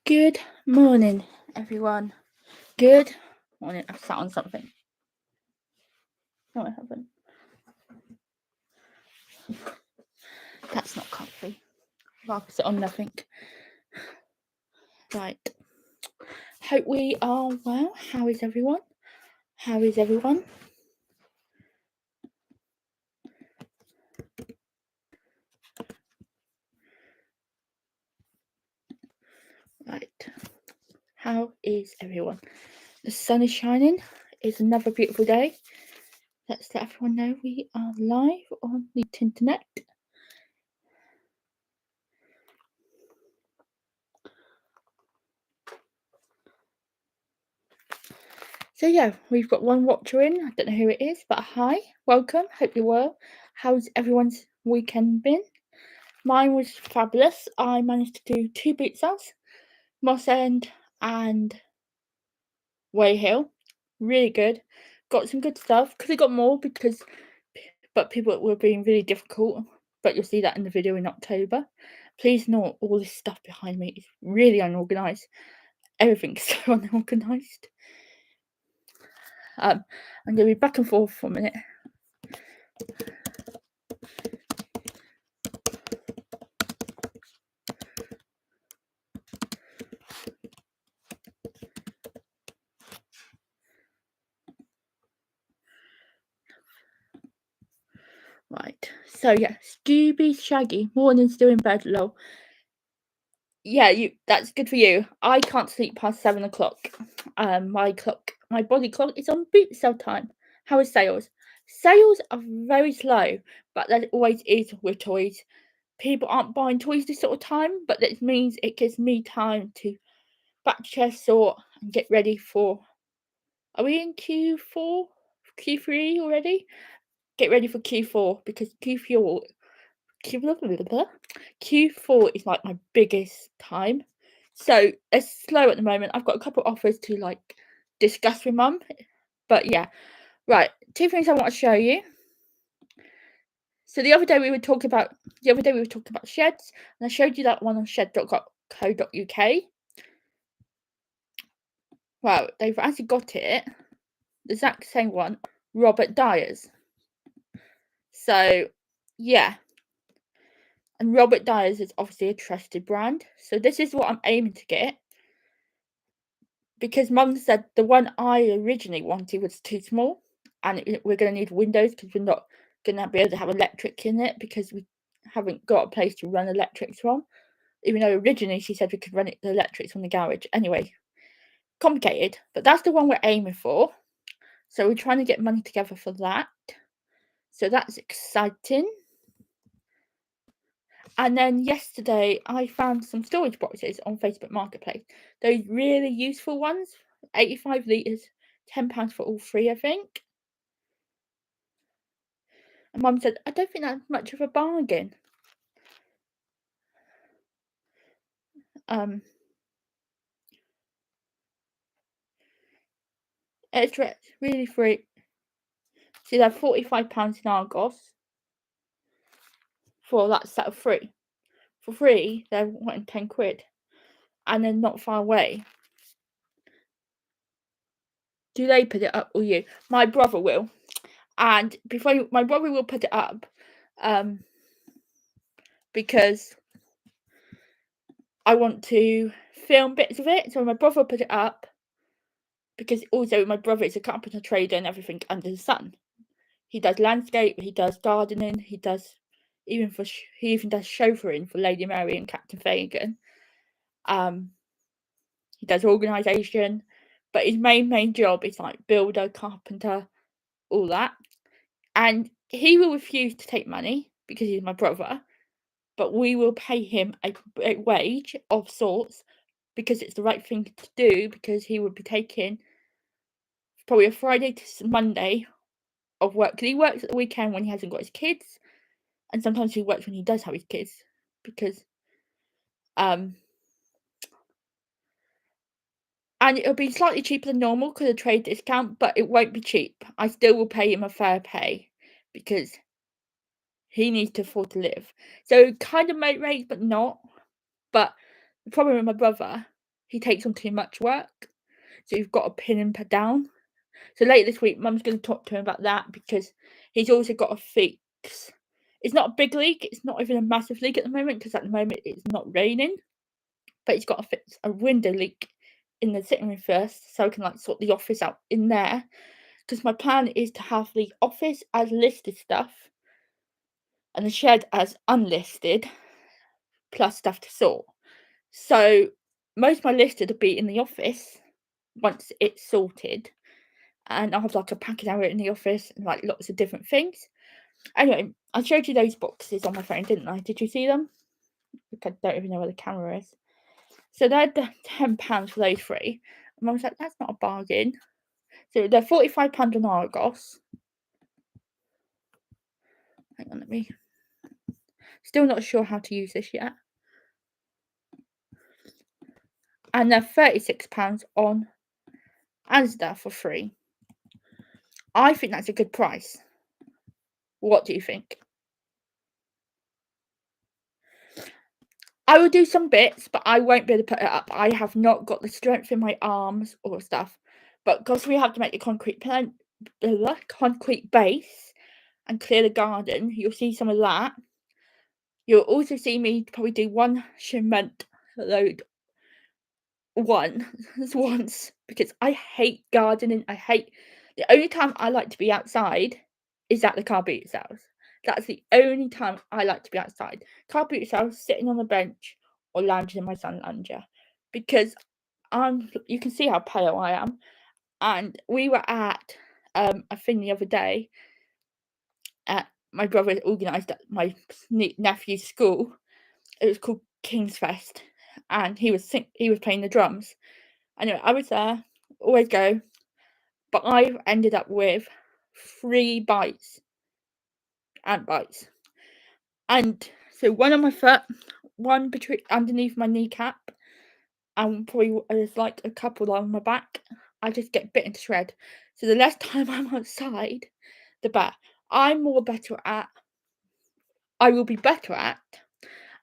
Good morning, everyone. Good morning. I've sat on something. No, I haven't. That's not comfy. I'll sit on nothing. Right. Hope we are well. How is everyone? How is everyone? Right. How is everyone? The sun is shining. It's another beautiful day. Let's let everyone know we are live on the internet. So yeah, we've got one watcher in. I don't know who it is, but hi, welcome. Hope you're well. How's everyone's weekend been? Mine was fabulous. I managed to do 2 pizzas, Moss End and Way Hill. Really good. Got some good stuff. Could have got more but people were being really difficult. But you'll see that in the video in October. Please note all this stuff behind me is really unorganised. Everything's so unorganised. I'm going to be back and forth for a minute. Right. So yeah, Scooby Shaggy. Morning still in bed, lol. Yeah, that's good for you. I can't sleep past 7 o'clock. My body clock is on boot sale time. How is sales? Sales are very slow, but that always is with toys. People aren't buying toys this sort of time, but that means it gives me time to batch test, sort, and get ready for. Are we in Q4? Q3 already? Get ready for Q4 because Q4 is like my biggest time. So it's slow at the moment. I've got a couple of offers to like discuss with mum. But yeah. Right. 2 things I want to show you. So the other day we were talking about sheds, and I showed you that one on shed.co.uk. Well, they've actually got it. The exact same one, Robert Dyers. So yeah. And Robert Dyers is obviously a trusted brand. So this is what I'm aiming to get. Because mum said the one I originally wanted was too small, and we're going to need windows because we're not going to be able to have electric in it because we haven't got a place to run electrics from. Even though originally she said we could run the electrics from the garage. Anyway, complicated, but that's the one we're aiming for. So we're trying to get money together for that. So that's exciting. And then yesterday I found some storage boxes on Facebook Marketplace. Those really useful ones, 85 litres, £10 for all 3, I think. And mum said, I don't think that's much of a bargain. It's really free. See, they're £45 in Argos for that set of 3. For free, they're wanting 10 quid. And they're not far away. Do they put it up or you? My brother will. And my brother will put it up because I want to film bits of it. So my brother will put it up because also my brother is a carpenter trader and everything under the sun. He does landscape, he does gardening, he even does chauffeuring for Lady Mary and Captain Fagin. He does organisation, but his main job is like builder, carpenter, all that. And he will refuse to take money because he's my brother, but we will pay him a wage of sorts because it's the right thing to do, because he would be taking probably a Friday to Monday of work, because he works at the weekend when he hasn't got his kids, and sometimes he works when he does have his kids, because and it'll be slightly cheaper than normal because of trade discount, but it won't be cheap. I still will pay him a fair pay because he needs to afford to live. So kind of mate rates, but not. But the problem with my brother he takes on too much work, so you've got to pin him down. So later this week, Mum's going to talk to him about that because he's also got to fix. It's not a big leak. It's not even a massive leak at the moment because at the moment it's not raining. But he's got to fix a window leak in the sitting room first, so I can like sort the office out in there. Because my plan is to have the office as listed stuff and the shed as unlisted, plus stuff to sort. So most of my listed will be in the office once it's sorted. And I'll have like a packing area in the office and like lots of different things. Anyway, I showed you those boxes on my phone, didn't I? Did you see them? I don't even know where the camera is. So they're £10 for those three. And Mum was like, that's not a bargain. So they're £45 on Argos. Hang on, let me. Still not sure how to use this yet. And they're £36 on Asda for free. I think that's a good price. What do you think? I will do some bits, but I won't be able to put it up. I have not got the strength in my arms or stuff. But because we have to make the concrete base and clear the garden, you'll see some of that. You'll also see me probably do one cement load once because I hate gardening. The only time I like to be outside is at the car boot sales. That's the only time I like to be outside. Car boot sales, sitting on the bench or lounging in my sun lounger, because you can see how pale I am. And we were at a thing the other day at my brother organised at my nephew's school. It was called King's Fest, and he was playing the drums. Anyway, I was there, always go, but I ended up with 3 ant bites. And so one on my foot, one underneath my kneecap, and probably there's like a couple on my back. I just get bitten to shred. So the less time I'm outside, the better. I will be better at.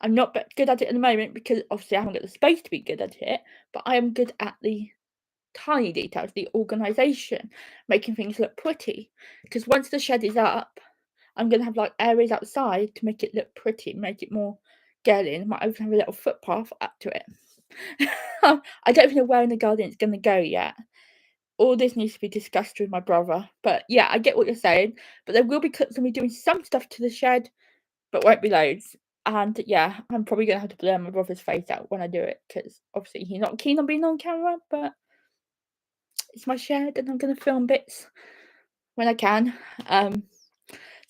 I'm not good at it at the moment because obviously I haven't got the space to be good at it, but I am good at the tiny details, the organisation, making things look pretty. Because once the shed is up, I'm going to have like areas outside to make it look pretty, make it more girly, and I might even have a little footpath up to it. I don't even know where in the garden it's going to go yet. All this needs to be discussed with my brother. But yeah, I get what you're saying. But there will be clips of me doing some stuff to the shed, but won't be loads. And yeah, I'm probably going to have to blur my brother's face out when I do it because obviously he's not keen on being on camera, but it's my shed and I'm going to film bits when I can.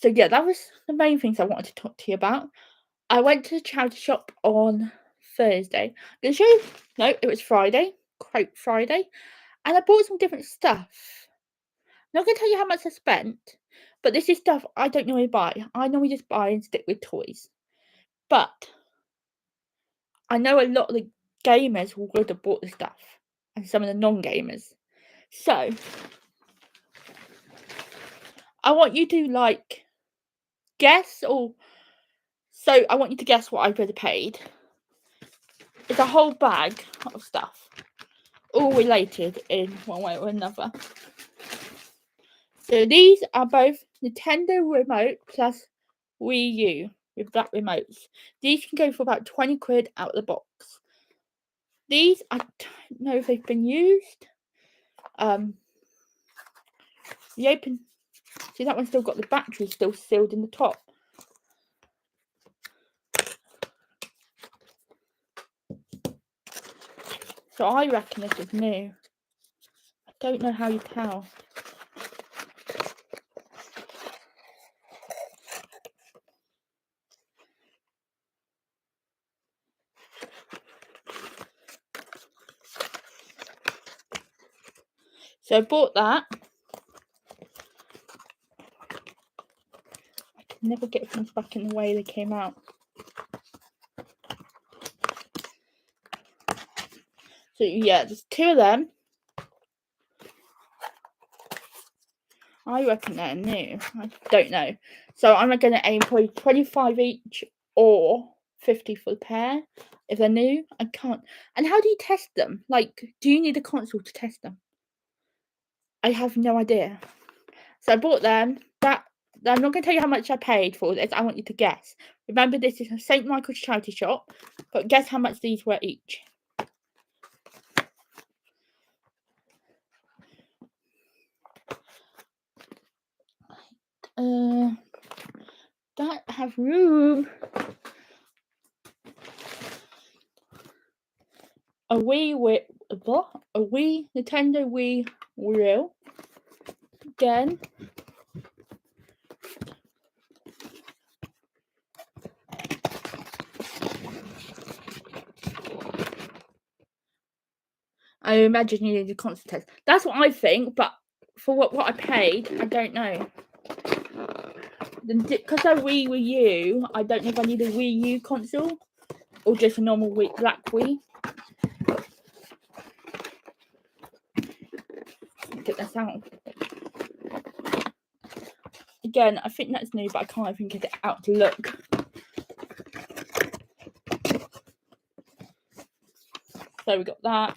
So yeah, that was the main things I wanted to talk to you about. I went to the charity shop on Thursday. I'm going to show you. No, it was Friday. Quote Friday. And I bought some different stuff. I'm not going to tell you how much I spent, but this is stuff I don't normally buy. I normally just buy and stick with toys. But I know a lot of the gamers would have bought this stuff, and some of the non-gamers. So I want you to guess, I want you to guess what I would have paid. It's a whole bag of stuff, all related in one way or another. So these are both Nintendo remote plus Wii U with black remotes. These can go for about 20 quid out of the box. These, I don't know if they've been used. See, that one's still got the battery still sealed in the top. So I reckon this is new. I don't know how you tell. So I bought that. I can never get things back in the way they came out. So yeah, there's 2 of them. I reckon they're new. I don't know. So I'm going to aim for 25 each or £50 for the pair. If they're new, I can't. And how do you test them? Like, do you need a console to test them? I have no idea. So I bought them. I'm not going to tell you how much I paid for this. I want you to guess. Remember, this is a St. Michael's charity shop, but guess how much these were each. Don't have room. A Wii Nintendo Wii Real. Again. I imagine you need a console test. That's what I think, but for what I paid, I don't know. Because they're Wii U, I don't know if I need a Wii U console or just a normal black Wii. Get this out. Again, I think that's new, but I can't even get it out to look. So we got that.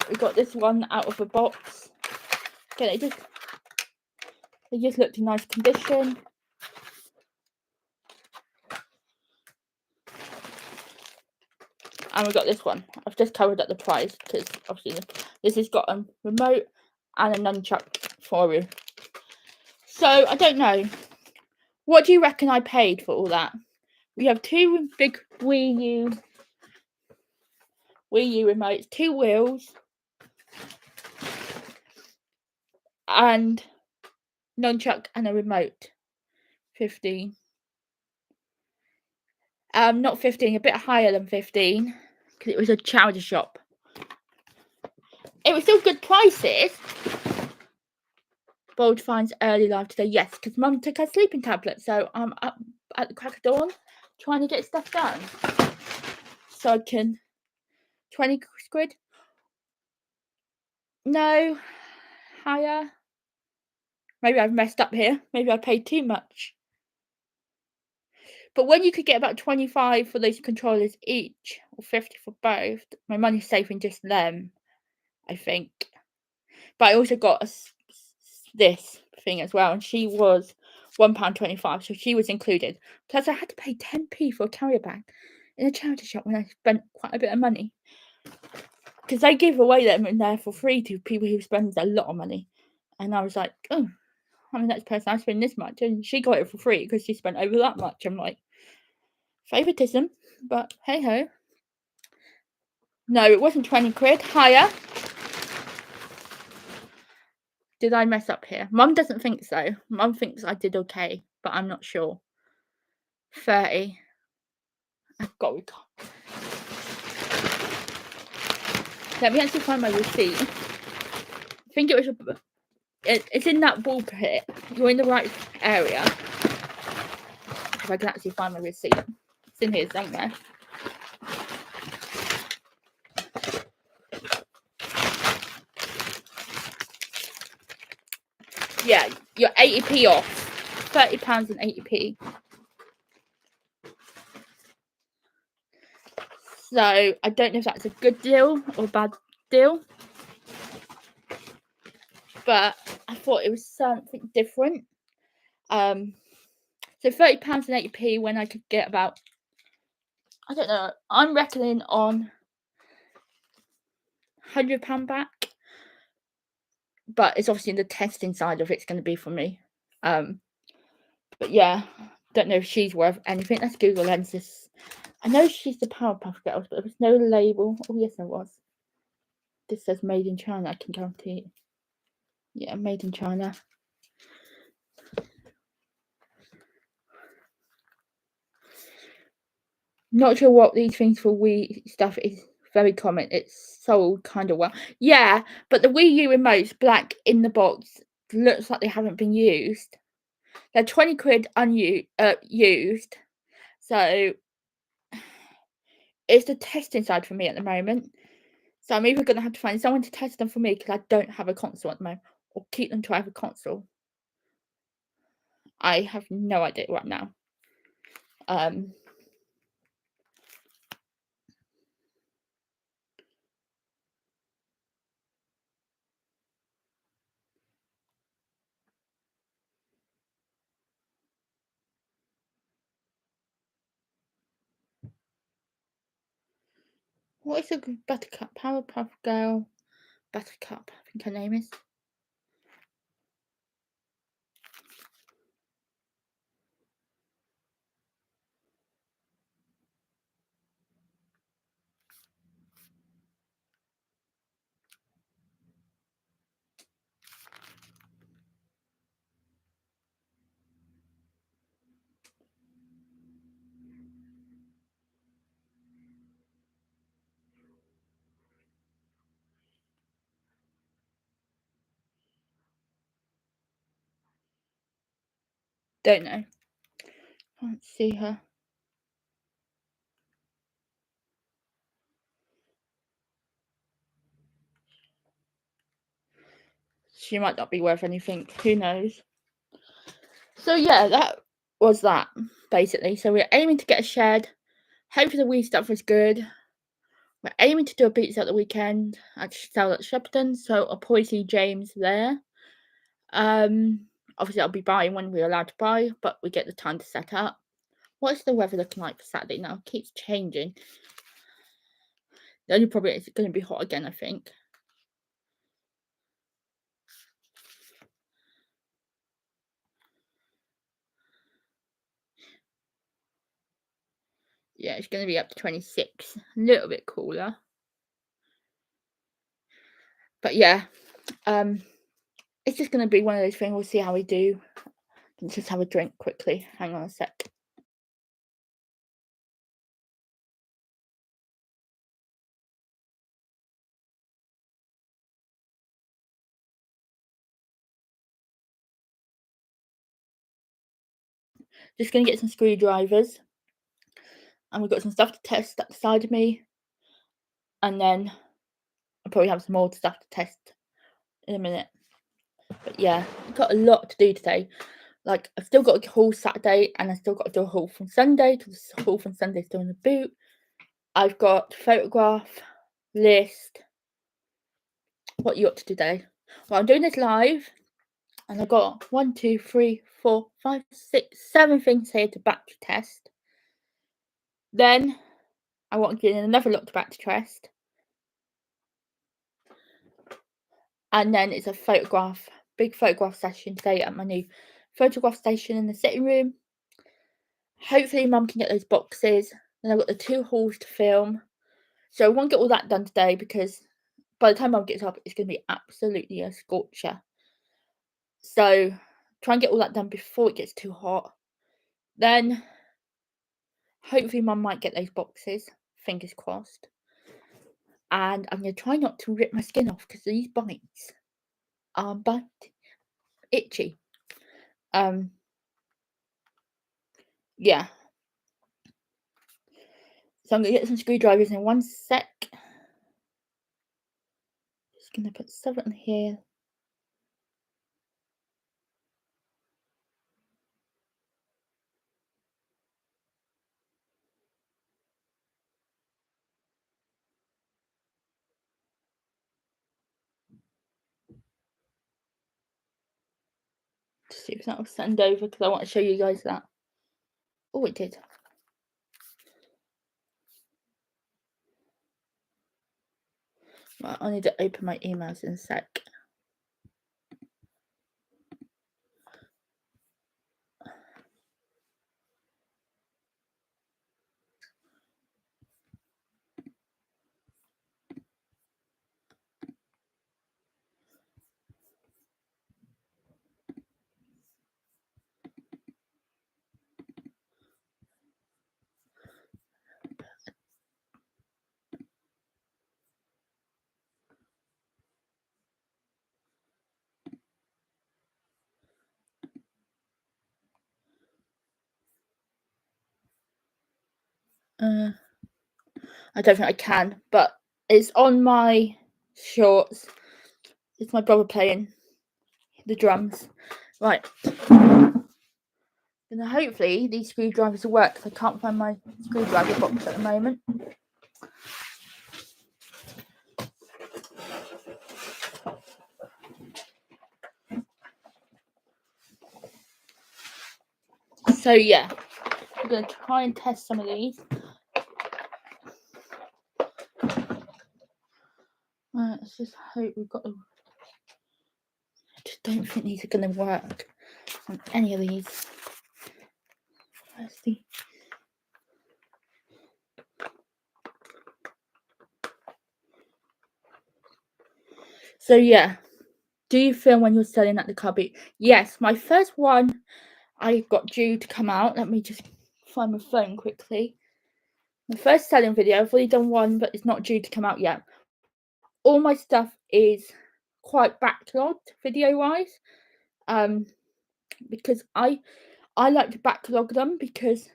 We got this one out of the box. Again, it just looked in nice condition. And we got this one. I've just covered up the price because obviously this has got a remote and a nunchuck for you. So I don't know. What do you reckon I paid for all that? We have two big Wii U remotes, two wheels, and nunchuck and a remote. 15. Not 15, a bit higher than 15 because it was a charity shop. It was still good prices. Bold finds early live today. Yes, because Mum took her sleeping tablet, so I'm up at the crack of dawn trying to get stuff done. So I can 20 quid. No, higher. Maybe I've messed up here. Maybe I paid too much. But when you could get about 25 for those controllers each, or 50 for both, my money's safe in just them, I think. But I also got this thing as well, and she was £1.25, so she was included. Plus, I had to pay 10p for a carrier bag in a charity shop when I spent quite a bit of money. Because they give away them in there for free to people who spend a lot of money. And I was like, oh, I'm the next person I spend this much. And she got it for free because she spent over that much. I'm like, favoritism, but hey ho. No, it wasn't 20 quid. Higher. Did I mess up here? Mum doesn't think so. Mum thinks I did okay, but I'm not sure. 30. I've got it. Let me actually find my receipt. I think it was it's in that ball pit. You're in the right area. If I can actually find my receipt. It's in here somewhere. Yeah, you're 80p off. £30 and 80p. So I don't know if that's a good deal or a bad deal. But I thought it was something different. So £30 and 80p when I could get about, I don't know, I'm reckoning on £100 back. But it's obviously the testing side of it's going to be for me. But yeah, don't know if she's worth anything. Let's Google Lenses. I know she's the Powerpuff Girls, but there was no label. Oh yes, there was. This says made in China. I can guarantee it. Yeah, made in China. Not sure what these things for Wii stuff is. Very common. It's sold kind of well. Yeah, but the Wii U remote's black in the box. Looks like they haven't been used. They're 20 quid used. So it's the testing side for me at the moment. So I'm either going to have to find someone to test them for me because I don't have a console at the moment, or keep them till I have a console. I have no idea right now. What is a good Buttercup? Powerpuff Girl Buttercup, I think her name is. Don't know. Can't see her. She might not be worth anything. Who knows? So yeah, that was that basically. So we're aiming to get a shed. Hopefully the Wii stuff is good. We're aiming to do a pizza at the weekend at sell at Shepperton, so I'll probably see James there. Obviously I'll be buying when we're allowed to buy, but we get the time to set up. What's the weather looking like for Saturday now? It keeps changing. The only problem is it's going to be hot again, I think. Yeah, it's going to be up to 26. A little bit cooler. But yeah, it's just going to be one of those things. We'll see how we do. Let's just have a drink quickly. Hang on a sec. Just going to get some screwdrivers. And we've got some stuff to test at the side of me. And then I'll probably have some more stuff to test in a minute. But yeah, I've got a lot to do today. Like, I've still got a haul Saturday, and I've still got to do a haul from Sunday, because the haul from Sunday is still in the boot. I've got photograph, list. What you up to today? Well, I'm doing this live, and I've got 1, 2, 3, 4, 5, 6, 7 things here to batch test. Then I want to get another lot to batch test. And then it's a big photograph session today at my new photograph station in the sitting room. Hopefully Mum can get those boxes. Then I've got the 2 hauls to film. So I won't get all that done today because by the time Mum gets up, it's going to be absolutely a scorcher. So try and get all that done before it gets too hot. Then hopefully Mum might get those boxes. Fingers crossed. And I'm going to try not to rip my skin off because these bites are itchy. Yeah. So I'm going to get some screwdrivers in one sec. Just going to put 7 here. To see if that will send over because I want to show you guys that. Oh, it did. Right, I need to open my emails in a sec. I don't think I can, but It's on my shorts. It's my brother playing the drums. Right. And hopefully these screwdrivers will work, because I can't find my screwdriver box at the moment. So yeah, I'm going to try and test some of these. Let's just hope we've got them. I just don't think these are going to work on any of these. Let's see. So yeah, do you film when you're selling at the cubby? Yes, my first one I got due to come out. Let me just find my phone quickly. My first selling video, I've already done one, but it's not due to come out yet. All my stuff is quite backlogged video wise, because I like to backlog them, because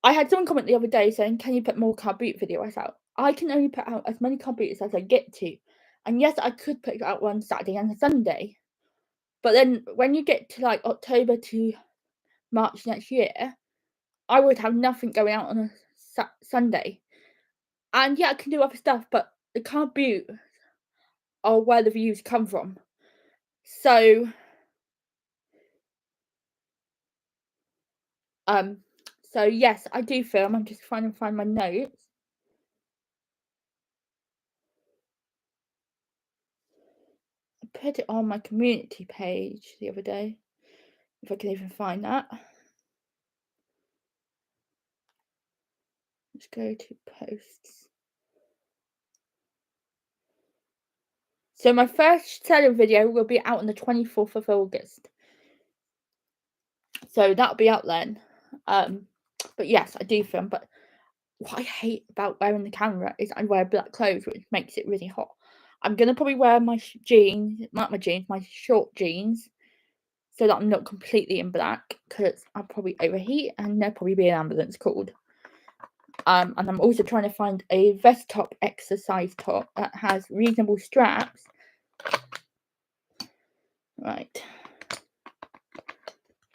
I had someone comment the other day saying, can you put more car boot videos out? I can only put out as many car boots as I get to. And yes, I could put out one Saturday and a Sunday. But then when you get to like October to March next year, I would have nothing going out on a Sunday. And yeah, I can do other stuff, but the car boot are where the views come from. So yes, I do film. I'm just trying to find my notes. I put it on my community page the other day, if I can even find that. Let's go to posts. So my first selling video will be out on the 24th of August. So that'll be out then. But yes, I do film. But what I hate about wearing the camera is I wear black clothes, which makes it really hot. I'm gonna probably wear my jeans, not my jeans, my short jeans, so that I'm not completely in black, because I'll probably overheat and there'll probably be an ambulance called. And I'm also trying to find a vest top exercise top that has reasonable straps. Right.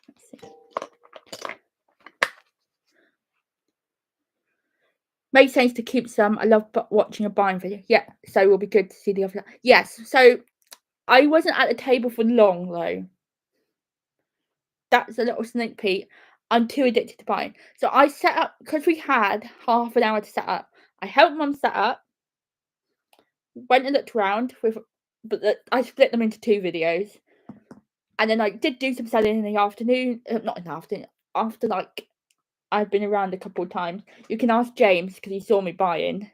Let's see. Makes sense to keep some. I love watching a buying video. Yeah, so it will be good to see the other. Yes, so I wasn't at the table for long though. That's a little sneak peek. I'm too addicted to buying. So I set up, because we had half an hour to set up. I helped Mum set up, went and looked around but I split them into 2 videos. And then I did do some selling in the afternoon. Not in the afternoon. After like I've been around a couple of times. You can ask James, because he saw me buying.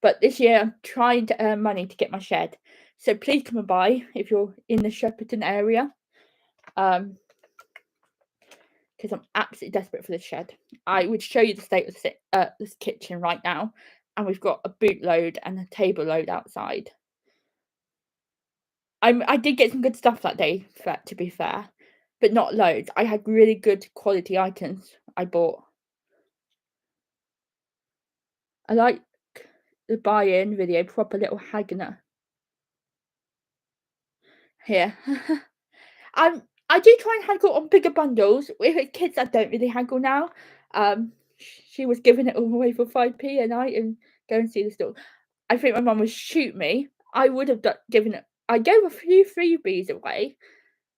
But this year I'm trying to earn money to get my shed. So please come and buy if you're in the Shepperton area. Because I'm absolutely desperate for this shed. I would show you the state of this kitchen right now. And we've got a boot load and a table load outside. I did get some good stuff that day, to be fair. But not loads. I had really good quality items I bought. I like the buy-in video, proper little haggler. Here. I do try and haggle on bigger bundles. With kids, I don't really haggle now. She was giving it all away for 5p a night and go and see the store. I think my mum would shoot me. I would have given it. I gave a few freebies away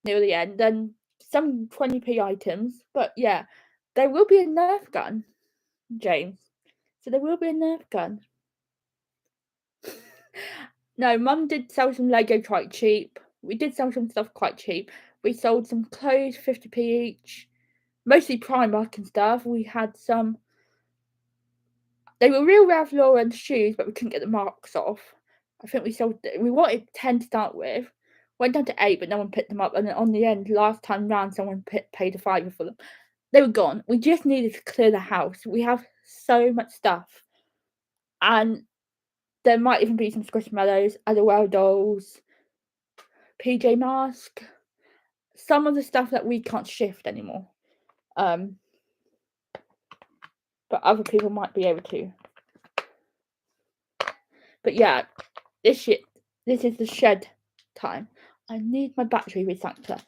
near the end and some 20p items. But yeah, there will be a Nerf gun, James. So there will be a Nerf gun. No, Mum did sell some Lego quite cheap. We did sell some stuff quite cheap. We sold some clothes, 50p each. Mostly Primark and stuff. We had some. They were real Ralph Lauren shoes, but we couldn't get the marks off. I think we wanted 10 to start with. Went down to 8, but no one picked them up. And then on the end, last time round, someone paid a £5 for them. They were gone. We just needed to clear the house. We have so much stuff. And there might even be some Squishmallows, Adderall dolls, PJ Mask, some of the stuff that we can't shift anymore. But other people might be able to. But yeah, this is the shed time. I need my battery recycler.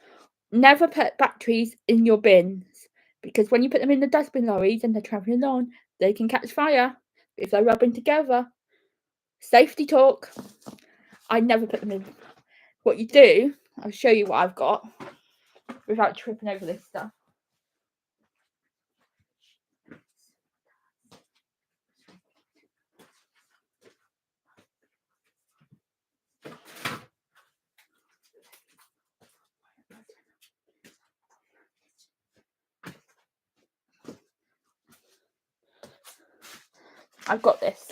Never put batteries in your bins, because when you put them in the dustbin lorries and they're travelling along, they can catch fire if they're rubbing together. Safety talk. I never put them in. What you do, I'll show you what I've got without tripping over this stuff. I've got this.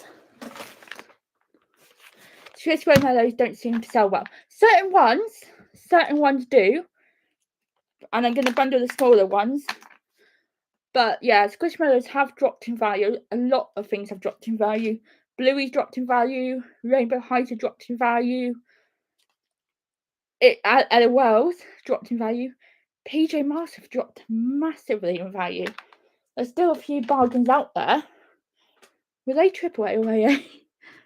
Squishmallows don't seem to sell well. Certain ones do. And I'm going to bundle the smaller ones. But yeah, Squishmallows have dropped in value. A lot of things have dropped in value. Bluey's dropped in value. Rainbow Highs have dropped in value. LOL's dropped in value. PJ Masks have dropped massively in value. There's still a few bargains out there. Were they AAA or AA?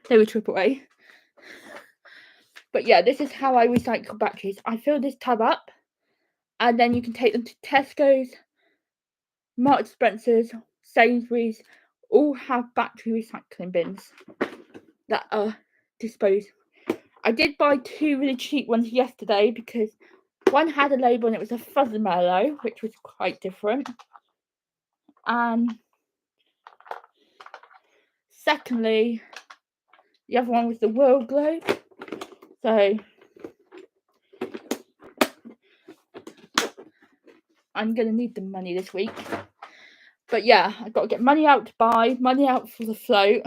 They were AAA. But yeah, this is how I recycle batteries. I fill this tub up, and then you can take them to Tesco's, Marks Spencer's, Sainsbury's. All have battery recycling bins that are disposed. I did buy 2 really cheap ones yesterday because one had a label and it was a fuzzy mallow, which was quite different. And secondly, the other one was the World Globe. So I'm going to need the money this week. But yeah, I've got to get money out to buy, money out for the float.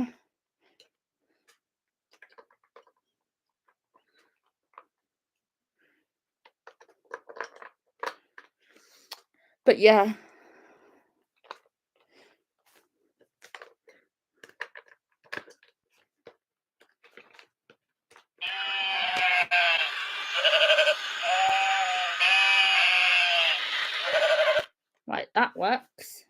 But yeah. Right, that works.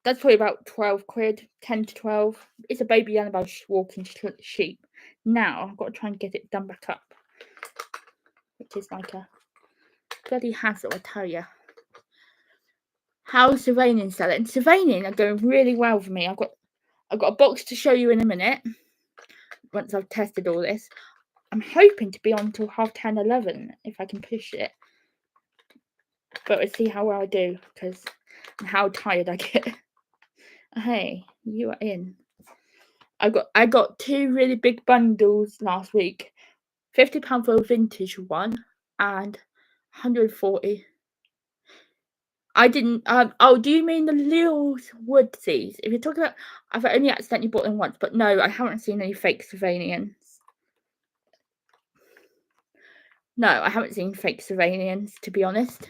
That's probably about 12 quid, 10 to 12. It's a baby Annabelle walking sheep. Now I've got to try and get it done back up, which is like a bloody hassle, I tell you. How's Sylvanian selling? Sylvanian are going really well for me. I've got a box to show you in a minute. Once I've tested all this, I'm hoping to be on till 10:30, 11 if I can push it. But we'll see how well I do, because how tired I get. Hey, you are in. I got 2 really big bundles last week. £50 for a vintage one and 140. I didn't. Oh, do you mean the little woodsies? If you're talking about, I've only accidentally bought them once, but no, I haven't seen any fake Sylvanians. No, I haven't seen fake Sylvanians, to be honest.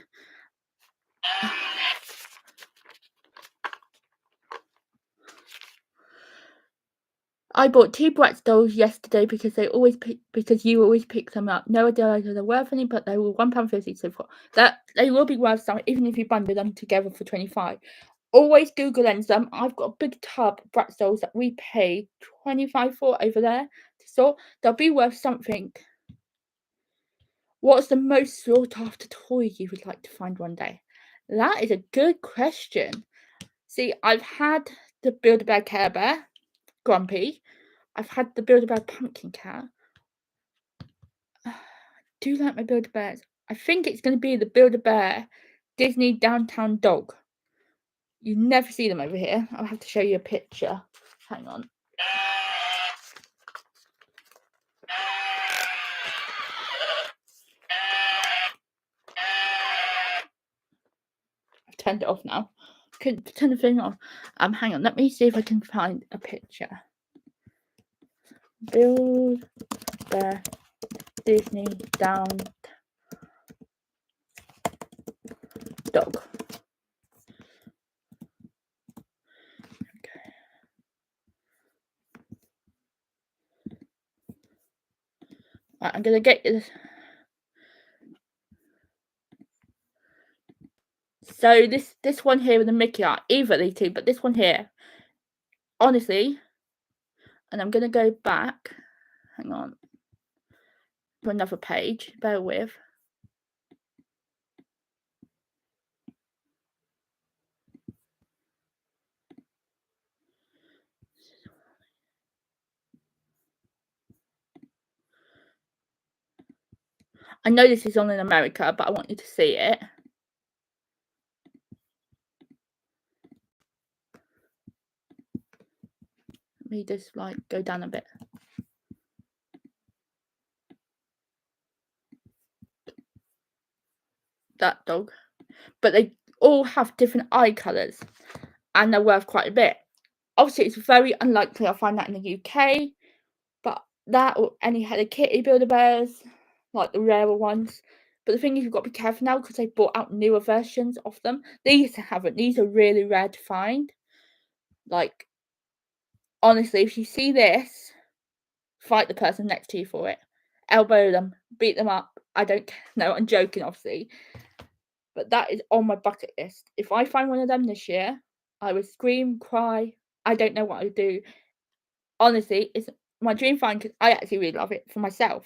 I bought 2 Bratz dolls yesterday because you always pick them up. No idea if they're worth any, but they were £1.50 so far. That they will be worth some, even if you bundle them together for 25. Always Google Lens them. I've got a big tub of Bratz dolls that we pay 25 for over there. So they'll be worth something. What's the most sought after toy you would like to find one day? That is a good question. See, I've had the Build-A-Bear Care Bear, Grumpy. I've had the Build-A-Bear Pumpkin Cat. I do like my Build-A-Bears. I think it's going to be the Build-A-Bear Disney Downtown Dog. You never see them over here. I'll have to show you a picture. Hang on. I've turned it off now. Couldn't turn the thing off. Hang on. Let me see if I can find a picture. Build-A-Bear Disney Down Dog. Okay. Right, I'm gonna get this. So this one here with the Mickey art, either of these two, but this one here, honestly, and I'm gonna go back. Hang on. To another page. Bear with. I know this is on in America, but I want you to see it. Let me just like go down a bit. That dog. But they all have different eye colours and they're worth quite a bit. Obviously, it's very unlikely I'll find that in the UK, but that or any Hello Kitty Build-A-Bears, like the rarer ones. But the thing is, you've got to be careful now because they brought out newer versions of them. These haven't. These are really rare to find. Like, honestly, if you see this, fight the person next to you for it. Elbow them, beat them up. I don't care. No, I'm joking, obviously. But that is on my bucket list. If I find one of them this year, I would scream, cry. I don't know what I would do. Honestly, it's my dream find because I actually really love it for myself.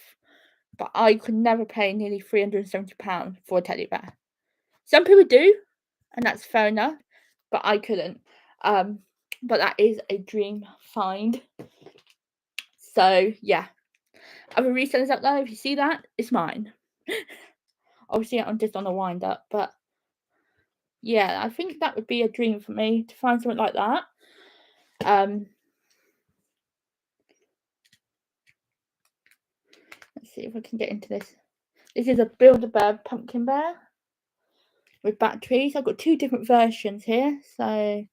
But I could never pay nearly £370 for a teddy bear. Some people do, and that's fair enough. But I couldn't. But that is a dream find. So yeah. Other resellers out there, if you see that, it's mine. Obviously, I'm just on a wind up, but yeah, I think that would be a dream for me to find something like that. Let's see if I can get into this. This is a Build-A-Bear pumpkin bear with batteries. I've got two different versions here, so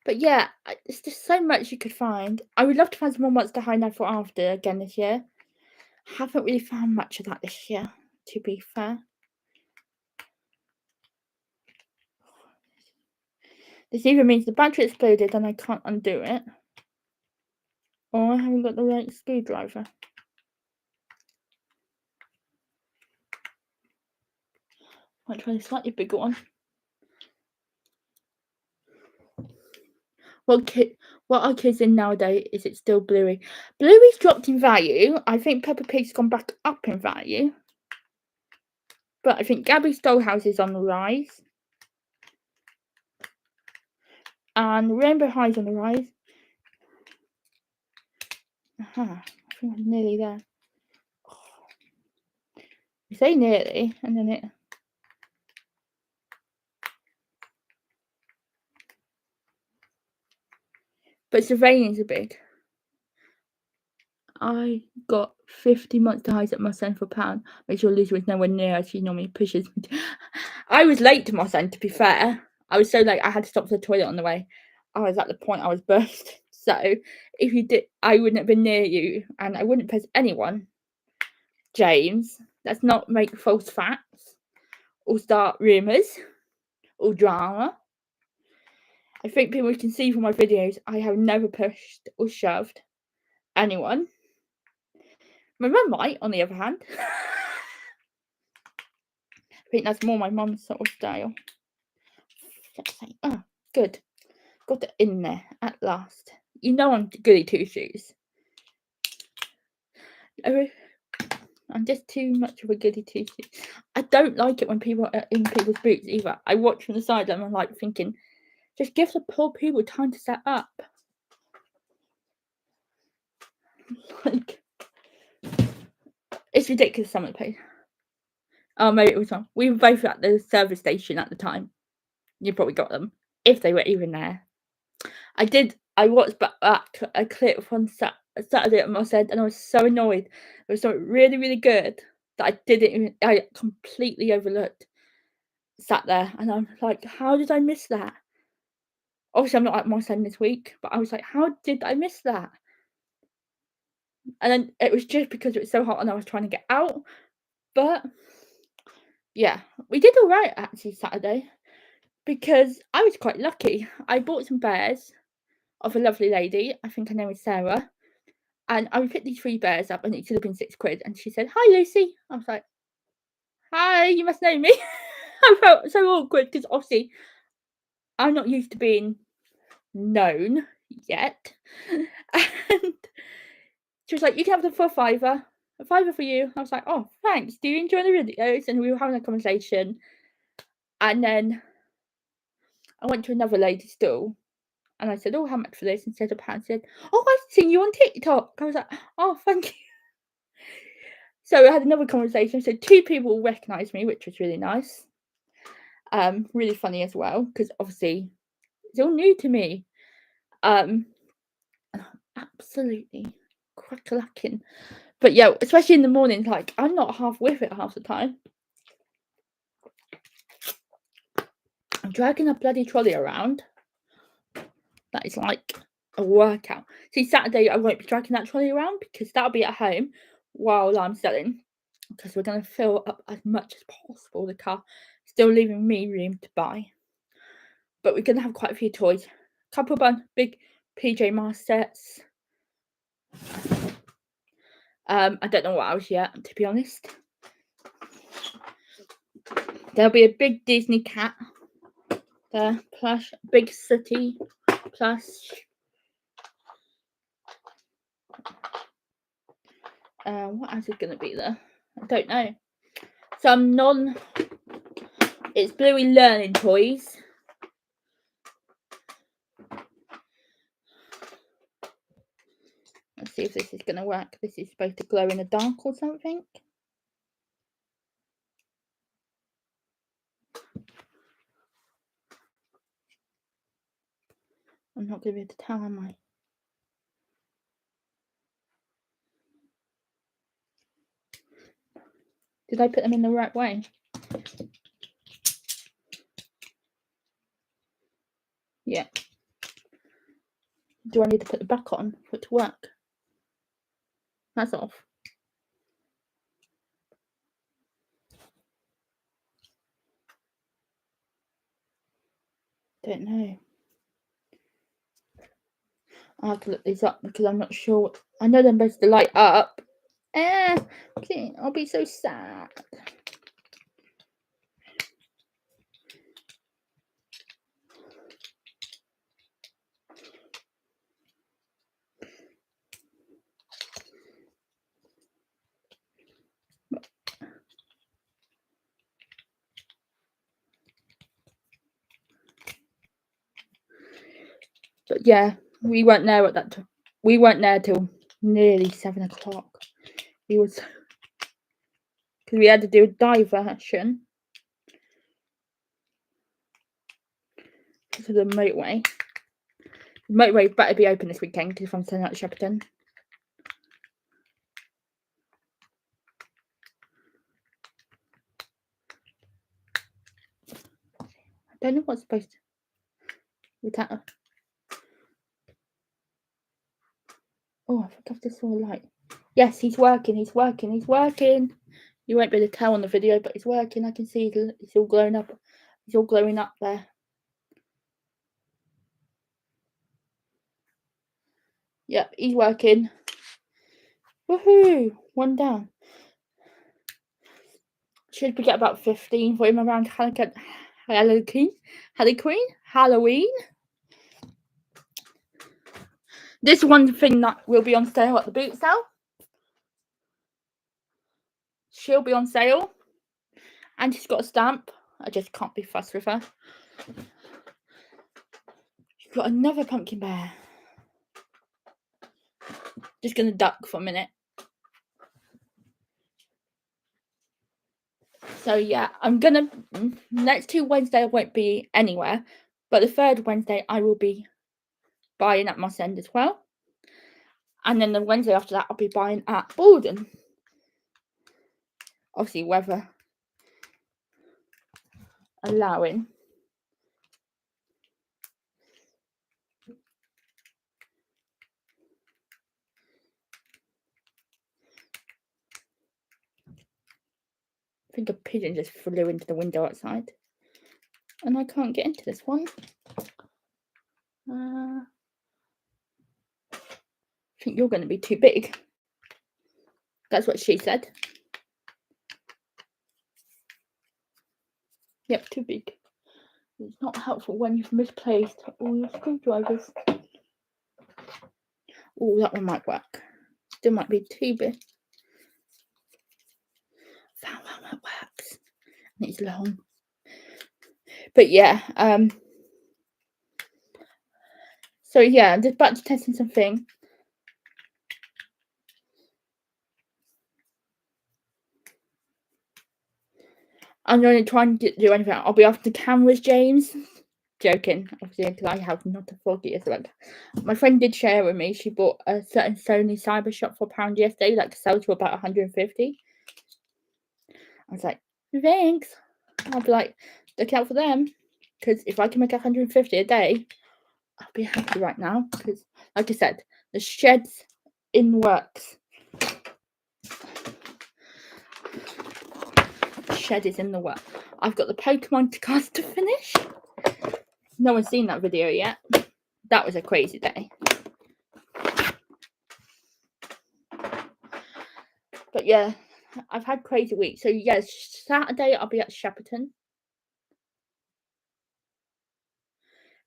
but yeah, it's just so much you could find. I would love to find some more Monster High Now for After again this year. Haven't really found much of that this year, to be fair. This either means the battery exploded and I can't undo it, or I haven't got the right screwdriver. I might try a slightly bigger one. What are kids in nowadays? Is it still Bluey? Bluey's dropped in value. I think Peppa Pig's gone back up in value. But I think Gabby's Dollhouse is on the rise. And Rainbow High's on the rise. I think I'm nearly there. You say nearly, and then it... But Sylvanians are big. I got 50 Monster Highs at Moss End for £1. Make sure Liz was nowhere near as she normally pushes me. I was late to Moss End, to be fair. I was so late I had to stop for the toilet on the way. I was at the point I was burst. So if you did, I wouldn't have been near you, and I wouldn't press anyone. James, let's not make false facts or start rumours or drama. I think people can see from my videos I have never pushed or shoved anyone. My mum might, on the other hand. I think that's more my mum's sort of style. Oh, good. Got it in there at last. You know I'm goody two shoes. I'm just too much of a goody two shoes. I don't like it when people are in people's boots either. I watch from the side and I'm like thinking, just give the poor people time to set up. Like, it's ridiculous some of the place. Oh, maybe it was on. We were both at the service station at the time. You probably got them, if they were even there. I watched back a clip from Saturday at Moss End, and I was so annoyed. There was something really, really good that I completely overlooked. Sat there, and I'm like, how did I miss that? Obviously, I'm not at Moss End this week, but I was like, how did I miss that? And then it was just because it was so hot and I was trying to get out. But yeah, we did all right actually Saturday because I was quite lucky. I bought some bears of a lovely lady. I think her name was Sarah. And I picked these 3 bears up and it should have been £6. And she said, "Hi, Lucy." I was like, "Hi, you must know me." I felt so awkward because obviously I'm not used to being known yet. And she was like, "You can have them for a fiver for you." I was like, "Oh, thanks. Do you enjoy the videos?" And we were having a conversation. And then I went to another lady's stall and I said, "Oh, how much for this?" And she said, £1. Said, "Oh, I've seen you on TikTok." I was like, "Oh, thank you." So we had another conversation. So 2 people recognised me, which was really nice. Really funny as well, because obviously it's all new to me. And I'm absolutely crack-a-lacking. But yeah, especially in the mornings, like I'm not half with it half the time. I'm dragging a bloody trolley around. That is like a workout. See, Saturday I won't be dragging that trolley around because that'll be at home while I'm selling. Because we're going to fill up as much as possible the car, still leaving me room to buy. But we're going to have quite a few toys. Couple of big PJ Masks sets. I don't know what else yet, to be honest. There'll be a big Disney cat there, plush, big city plush. What else is going to be there? I don't know. Some it's Bluey learning toys. Let's see if this is going to work. This is supposed to glow in the dark or something. I'm not going to be able to tell, am I? Did I put them in the right way? Yeah. Do I need to put the back on for it to work? That's off. Don't know. I'll have to look these up because I'm not sure. I know they're supposed to light up. Okay, I'll be so sad. But yeah, we weren't there at that time. We weren't there till nearly 7 o'clock. Because we had to do a diversion to the motorway. The motorway better be open this weekend because if I'm sending out to Shepperton. I don't know what's supposed to. Oh, I think I've just saw a light. Yes, he's working. You won't be able to tell on the video, but he's working. I can see it's all glowing up. It's all glowing up there. Yep, he's working. Woohoo! 1 down. Should we get about 15 for him around Halloween? This one thing that will be on sale at the boot sale. She'll be on sale. And she's got a stamp. I just can't be fussed with her. She's got another pumpkin bear. Just gonna duck for a minute. So yeah, I'm gonna next 2 Wednesday I won't be anywhere, but the 3rd Wednesday I will be buying at Moss End as well. And then the Wednesday after that I'll be buying at Borden. Obviously weather allowing. I think a pigeon just flew into the window outside. And I can't get into this one. I think you're going to be too big. That's what she said. Yep, too big. It's not helpful when you've misplaced all your screwdrivers. Oh, that one might work. Still might be too big. Found one that works. And it's long. But yeah, so yeah, I'm just about to testing something. I'm going to try and do anything. I'll be off the cameras, James. Joking, obviously, because I have not a foggy as well. My friend did share with me. She bought a certain Sony Cybershot for £1 yesterday, like sells for about 150. I was like, thanks. I'll be like, look out for them, because if I can make 150 a day, I'll be happy right now. Because, like I said, the shed's in works. Shed is in the work. I've got the Pokemon cast to finish. No one's seen that video yet. That was a crazy day. But yeah, I've had crazy weeks. So yes, Saturday I'll be at Shepperton.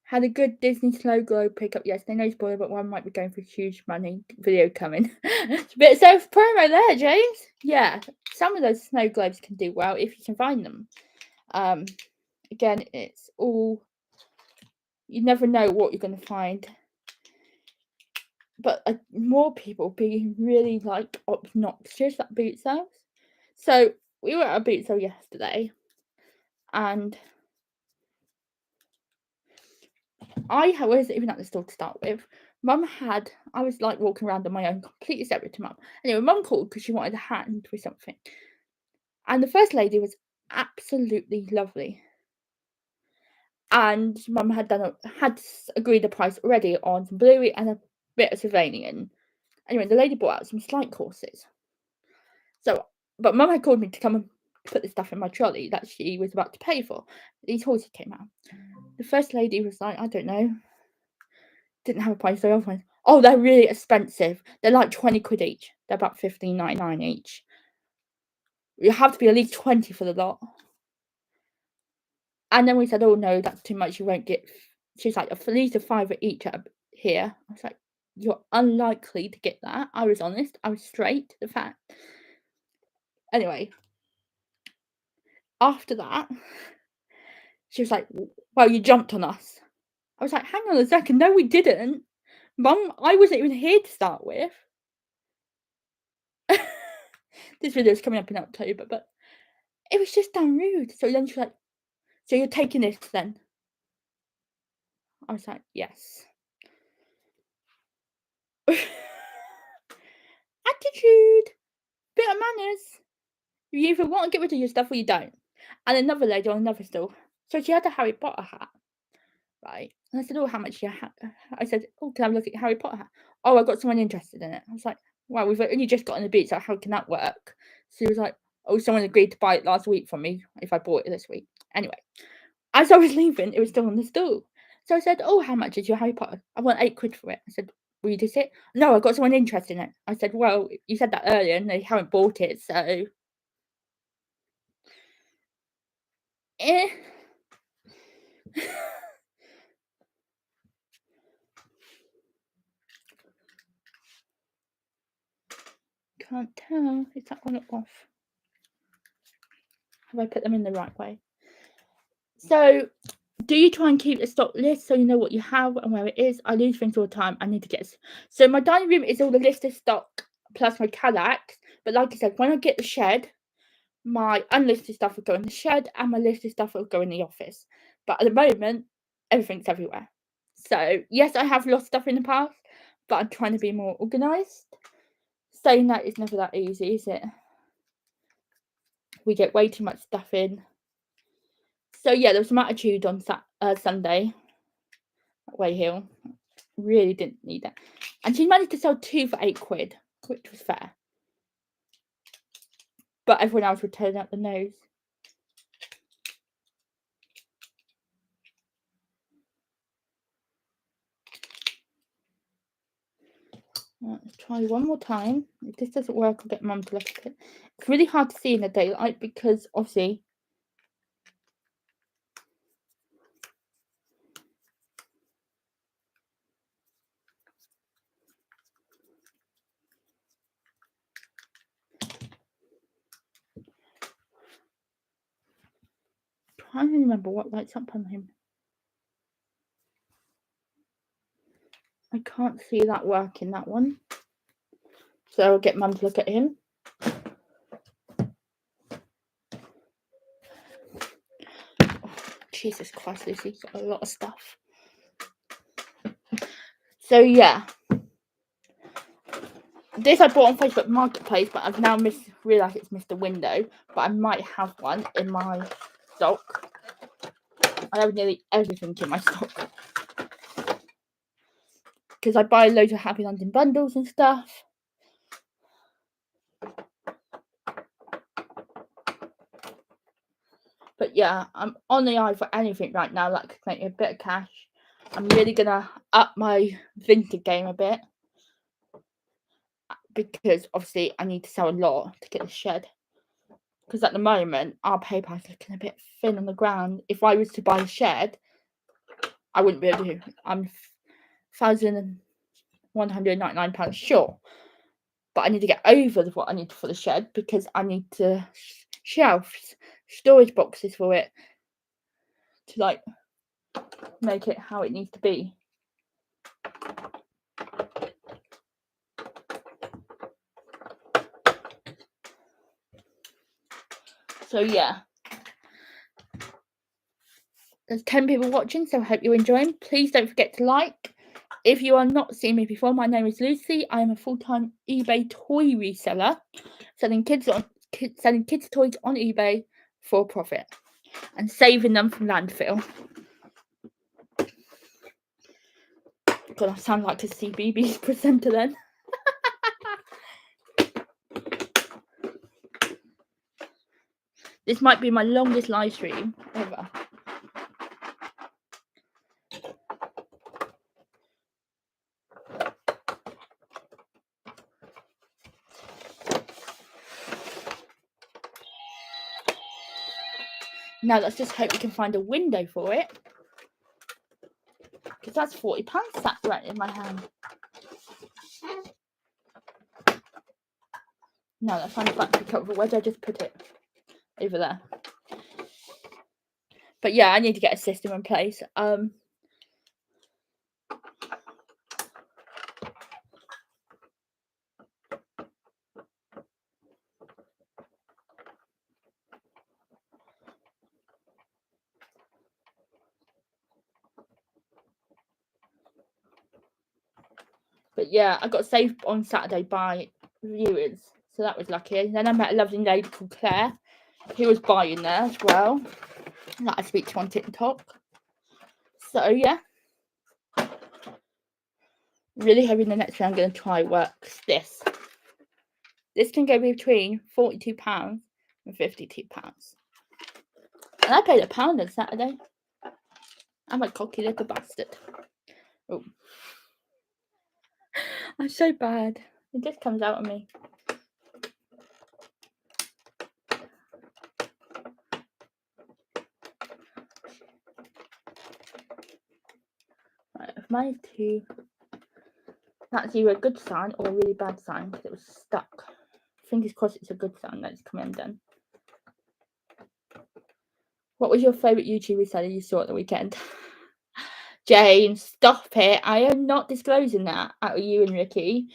Had a good Disney Snow Globe pickup yesterday. No spoiler, but one might be going for huge money video coming. It's a bit of self promo there, James. Yeah, some of those snow globes can do well if you can find them. Again, it's all, you never know what you're going to find. But more people being really like obnoxious at boot sales. So we were at a boot sale yesterday, and I wasn't even at the store to start with. I was like walking around on my own, completely separate to Mum. Anyway, Mum called because she wanted a hand with something. And the first lady was absolutely lovely. And Mum had agreed a price already on some Bluey and a bit of Sylvanian. Anyway, the lady brought out some slide courses. So, but Mum had called me to come and put the stuff in my trolley that she was about to pay for. These horses came out. The first lady was like, I don't know, didn't have a price. So I oh, they're really expensive. They're like 20 quid each. They're about $15.99 each. You have to be at least 20 for the lot. And then we said, oh no, that's too much. You won't get. She's like, at least a £5 each here. I was like, you're unlikely to get that. I was honest. I was straight to the fact. Anyway, after that, she was like, well, you jumped on us. I was like, hang on a second. No, we didn't. Mum, I wasn't even here to start with. This video is coming up in October, but it was just damn rude. So then she's like, so you're taking this then? I was like, yes. Attitude. Bit of manners. You either want to get rid of your stuff or you don't. And another lady on another stall. So she had a Harry Potter hat. Right. And I said, oh, how much your hat? I said, oh, can I have a look at your Harry Potter hat? Oh, I got someone interested in it. I was like, wow, we've only just got on the beat, so how can that work? So he was like, oh, someone agreed to buy it last week from me if I bought it this week. Anyway, as I was leaving, it was still on the stool. So I said, oh, how much is your Harry Potter? I want 8 quid for it. I said, will you just it? No, I got someone interested in it. I said, well, you said that earlier and they haven't bought it, so. Can't tell. Is that one off? Have I put them in the right way? So, do you try and keep a stock list so you know what you have and where it is? I lose things all the time. I need to get. So my dining room is all the list of stock plus my Cadillacs. But like I said, when I get the shed, my unlisted stuff will go in the shed and my listed stuff will go in the office. But at the moment, everything's everywhere. So yes, I have lost stuff in the past, but I'm trying to be more organised. Saying that is never that easy, is it? We get way too much stuff in. So yeah, there was some attitude on Sunday at Way Hill. Really didn't need that. And she managed to sell 2 for 8 quid, which was fair. But everyone else would turn up the nose. Let's try one more time. If this doesn't work, I'll get Mum to look at it. It's really hard to see in the daylight because obviously trying to remember what lights up on him. I can't see that working, that one. So I'll get Mum to look at him. Oh, Jesus Christ, Lucy's got a lot of stuff. So yeah. This I bought on Facebook Marketplace, but I've now realised it's missed a window. But I might have one in my stock. I have nearly everything in my stock. Because I buy loads of Happy London bundles and stuff. But yeah, I'm on the eye for anything right now that could make me a bit of cash. I'm really going to up my vintage game a bit. Because obviously I need to sell a lot to get the shed. Because at the moment, our PayPal is looking a bit thin on the ground. If I was to buy a shed, I wouldn't be able to. I'm £1,199 short. But I need to get over what I need for the shed because I need to shelves, storage boxes for it to like make it how it needs to be. So yeah, there's 10 people watching, so I hope you're enjoying. Please don't forget to like. If you are not seeing me before, my name is Lucy. I am a full-time eBay toy reseller, selling kids toys on eBay for profit and saving them from landfill. God, I sound like a CBeebies presenter then. This might be my longest live stream ever. Now let's just hope we can find a window for it. Because that's £40 sat right in my hand. Now let's find a factory cover. Where did I just put it? Over there. But yeah, I need to get a system in place. But yeah, I got saved on Saturday by viewers. So that was lucky. And then I met a lovely lady called Claire, who was buying there as well. That I speak to on TikTok. So yeah. Really hoping the next one I'm going to try works this. This can go between £42 and £52. And I paid £1 on Saturday. I'm a cocky little bastard. Oh. I'm so bad. It just comes out of me. Right, if mine is 2, that's either a good sign or a really bad sign because it was stuck. Fingers crossed it's a good sign that it's coming undone. What was your favourite YouTube reseller you saw at the weekend? James, stop it. I am not disclosing that out of you and Ricky.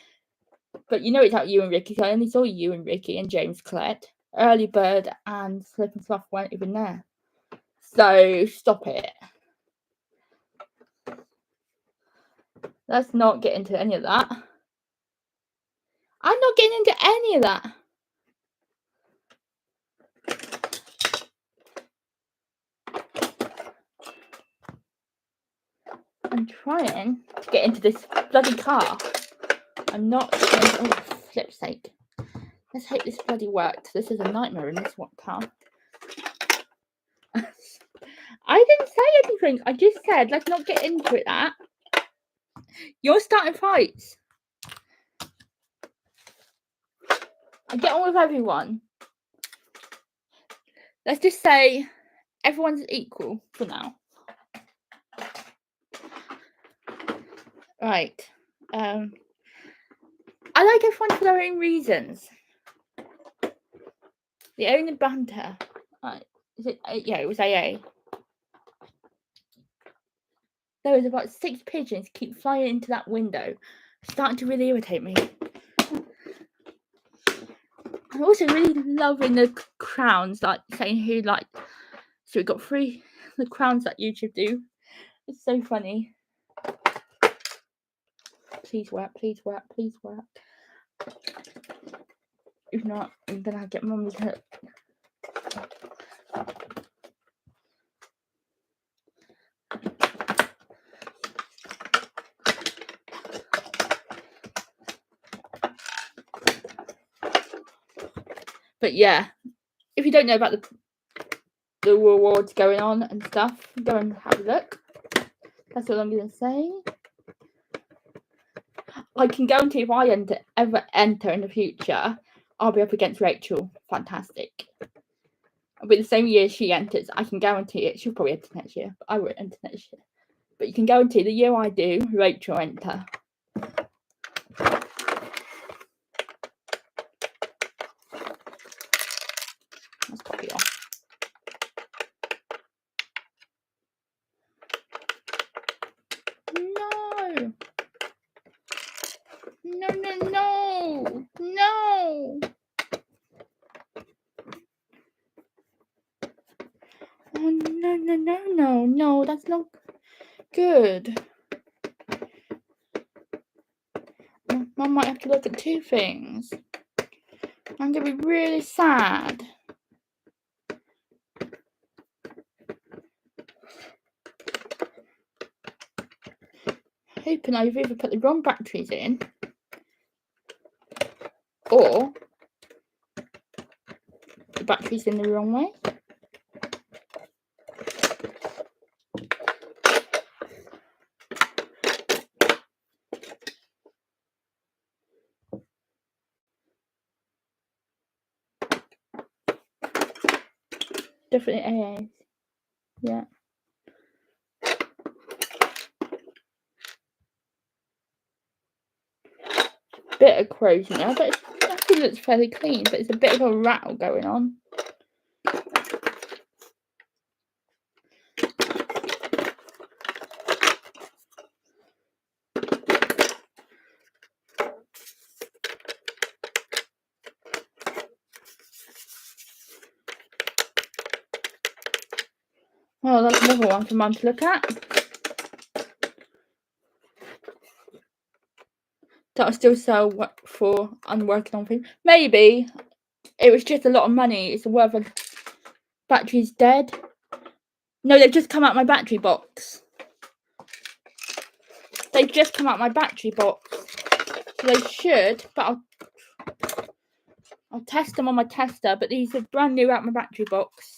But you know it's out of you and Ricky, so I only saw you and Ricky and James Collette. Early Bird and Slip and Sloth weren't even there. So stop it. Let's not get into any of that. I'm not getting into any of that. I'm trying to get into this bloody car. I'm not. Oh, flip's sake. Let's hope this bloody works. This is a nightmare in this car. I didn't say anything. I just said let's not get into it. That you're starting fights. I get on with everyone. Let's just say everyone's equal for now. Right. I like everyone for their own reasons. The only banter. Right. Is it? Yeah, it was AA. There was about 6 pigeons keep flying into that window, starting to really irritate me. I'm also really loving the crowns, like saying who like. So we got 3 the crowns that YouTube do. It's so funny. Please work, please work, please work. If not, I'm gonna get Mummy to. But yeah, if you don't know about the rewards going on and stuff, go and have a look. That's all I'm gonna say. I can guarantee if I ever enter in the future, I'll be up against Rachel. Fantastic. It'll be the same year she enters. I can guarantee it. She'll probably enter next year, but I won't enter next year. But you can guarantee the year I do, Rachel enter. Let's copy off. No. No, no, no. No. Oh, no, no, no, no. No, that's not good. Mum might have to look at 2 things. I'm going to be really sad. Hoping I've either put the wrong batteries in or the batteries in the wrong way. Definitely AAs. Yeah. Bit of corrosion there, but it actually looks fairly clean, but it's a bit of a rattle going on. Oh, that's another one for Mum to look at. That I still sell for I'm working on things. Maybe it was just a lot of money. It's worth a battery's dead. No, they've just come out my battery box. They've just come out my battery box. So they should, but I'll test them on my tester, but these are brand new out my battery box.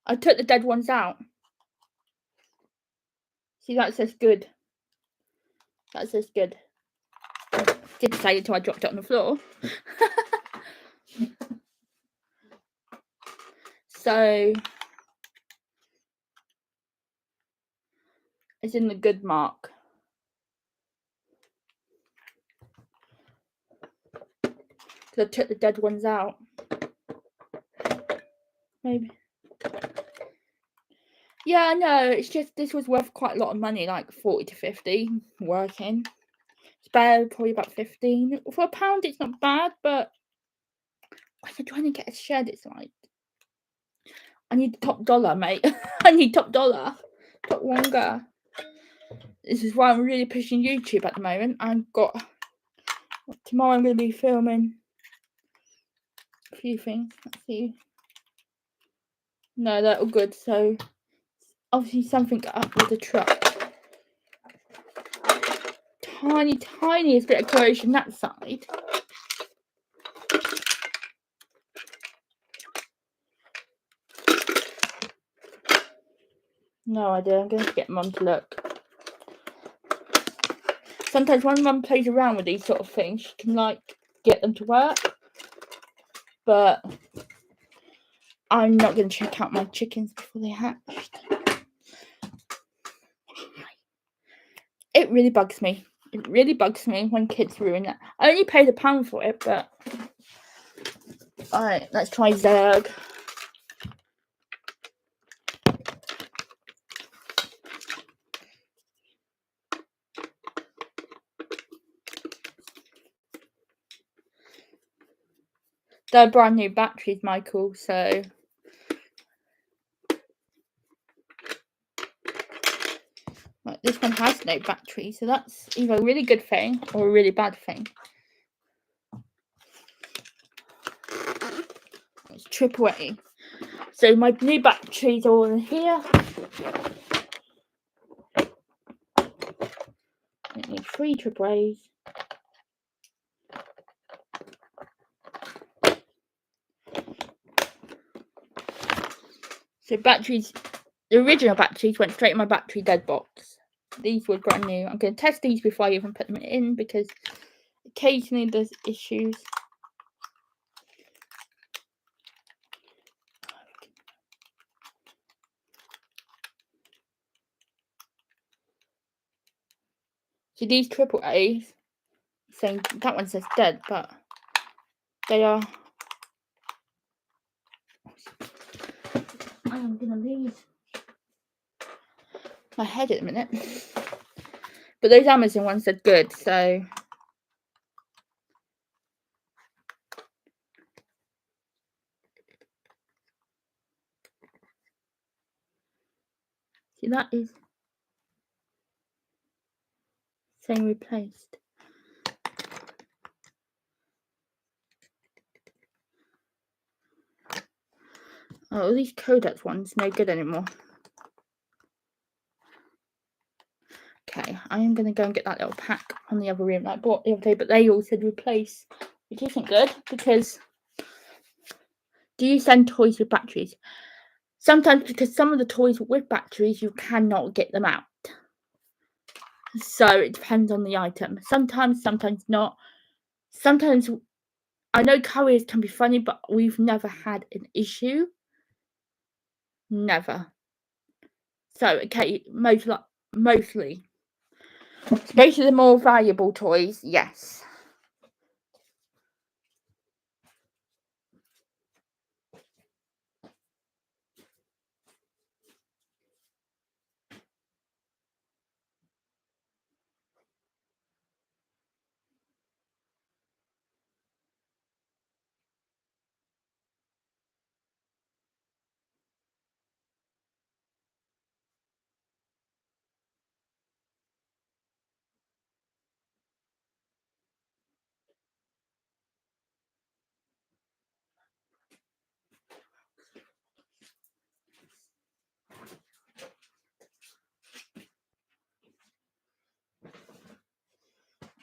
I took the dead ones out. See, that says good. That says good. Did say until I dropped it on the floor. So it's in the good mark. I took the dead ones out. Maybe. Yeah, I know. It's just this was worth quite a lot of money, like 40 to 50 working. Spare probably about 15. For £1, it's not bad, but when you're trying to get a shed, it's like I need top dollar, mate. I need top dollar. Top longer. This is why I'm really pushing YouTube at the moment. I've got tomorrow I'm gonna be filming a few things. Let's see. No, they're all good. So obviously something up with the truck. Tiniest bit of corrosion that side. No idea. I'm going to get Mum to look. Sometimes when Mum plays around with these sort of things, she can like get them to work. But I'm not going to check out my chickens before they hatched. It really bugs me. It really bugs me when kids ruin it. I only paid £1 for it, but alright, let's try Zerg. They're brand new batteries, Michael, so right, this one has no battery, so that's either a really good thing or a really bad thing. It's AAA. So my new batteries are all in here. I need 3 AAAs. So batteries, the original batteries went straight in my battery dead box. These were brand new. I'm going to test these before I even put them in because occasionally there's issues. So these AAAs, saying that one says dead, but they are. I am gonna lose my head in a minute. But those Amazon ones said good, so see that is saying replaced. Oh, these Kodak ones no good anymore. Okay, I am going to go and get that little pack on the other room that I bought the other day, but they all said replace, which isn't good because do you send toys with batteries? Sometimes because some of the toys with batteries, you cannot get them out. So it depends on the item. Sometimes not. Sometimes, I know couriers can be funny, but we've never had an issue. Never. So, okay, mostly. Especially the more valuable toys, yes.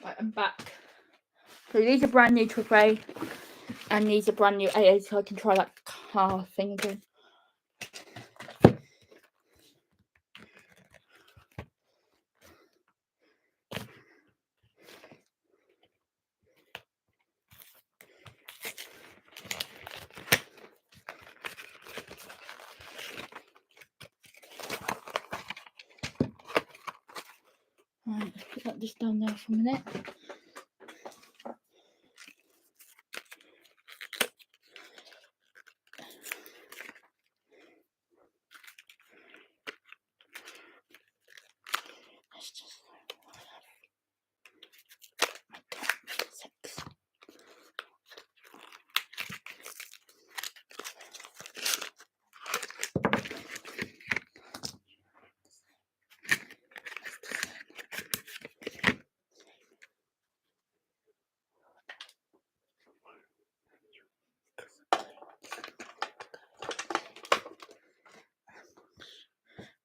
Right, I'm back. So these are brand new AAA, and these are brand new AA, so I can try that car thing again. Right, put that just down there for a minute. Let's just my top 6.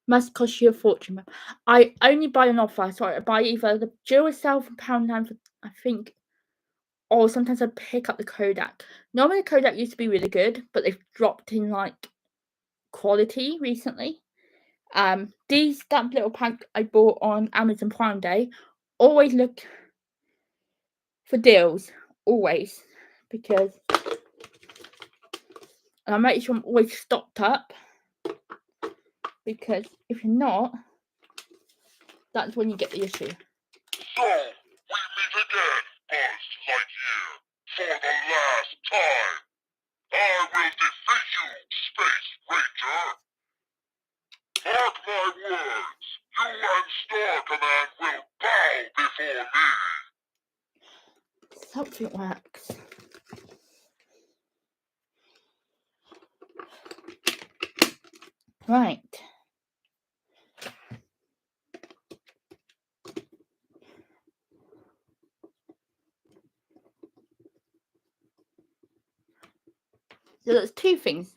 Must cost you a fortune. I only buy an offer. So I buy either the Duracell from Poundland for, I think, or sometimes I pick up the Kodak. Normally, the Kodak used to be really good, but they've dropped in like quality recently. That little pack I bought on Amazon Prime Day. Always look for deals, always, because and I make sure I'm always stocked up. Because if you're not, that's when you get the issue. So, we meet again, Buzz Lightyear, for the last time. I will defeat you, Space Ranger. Mark my words, you and Star Command will bow before me. Something works. Right. So there's three things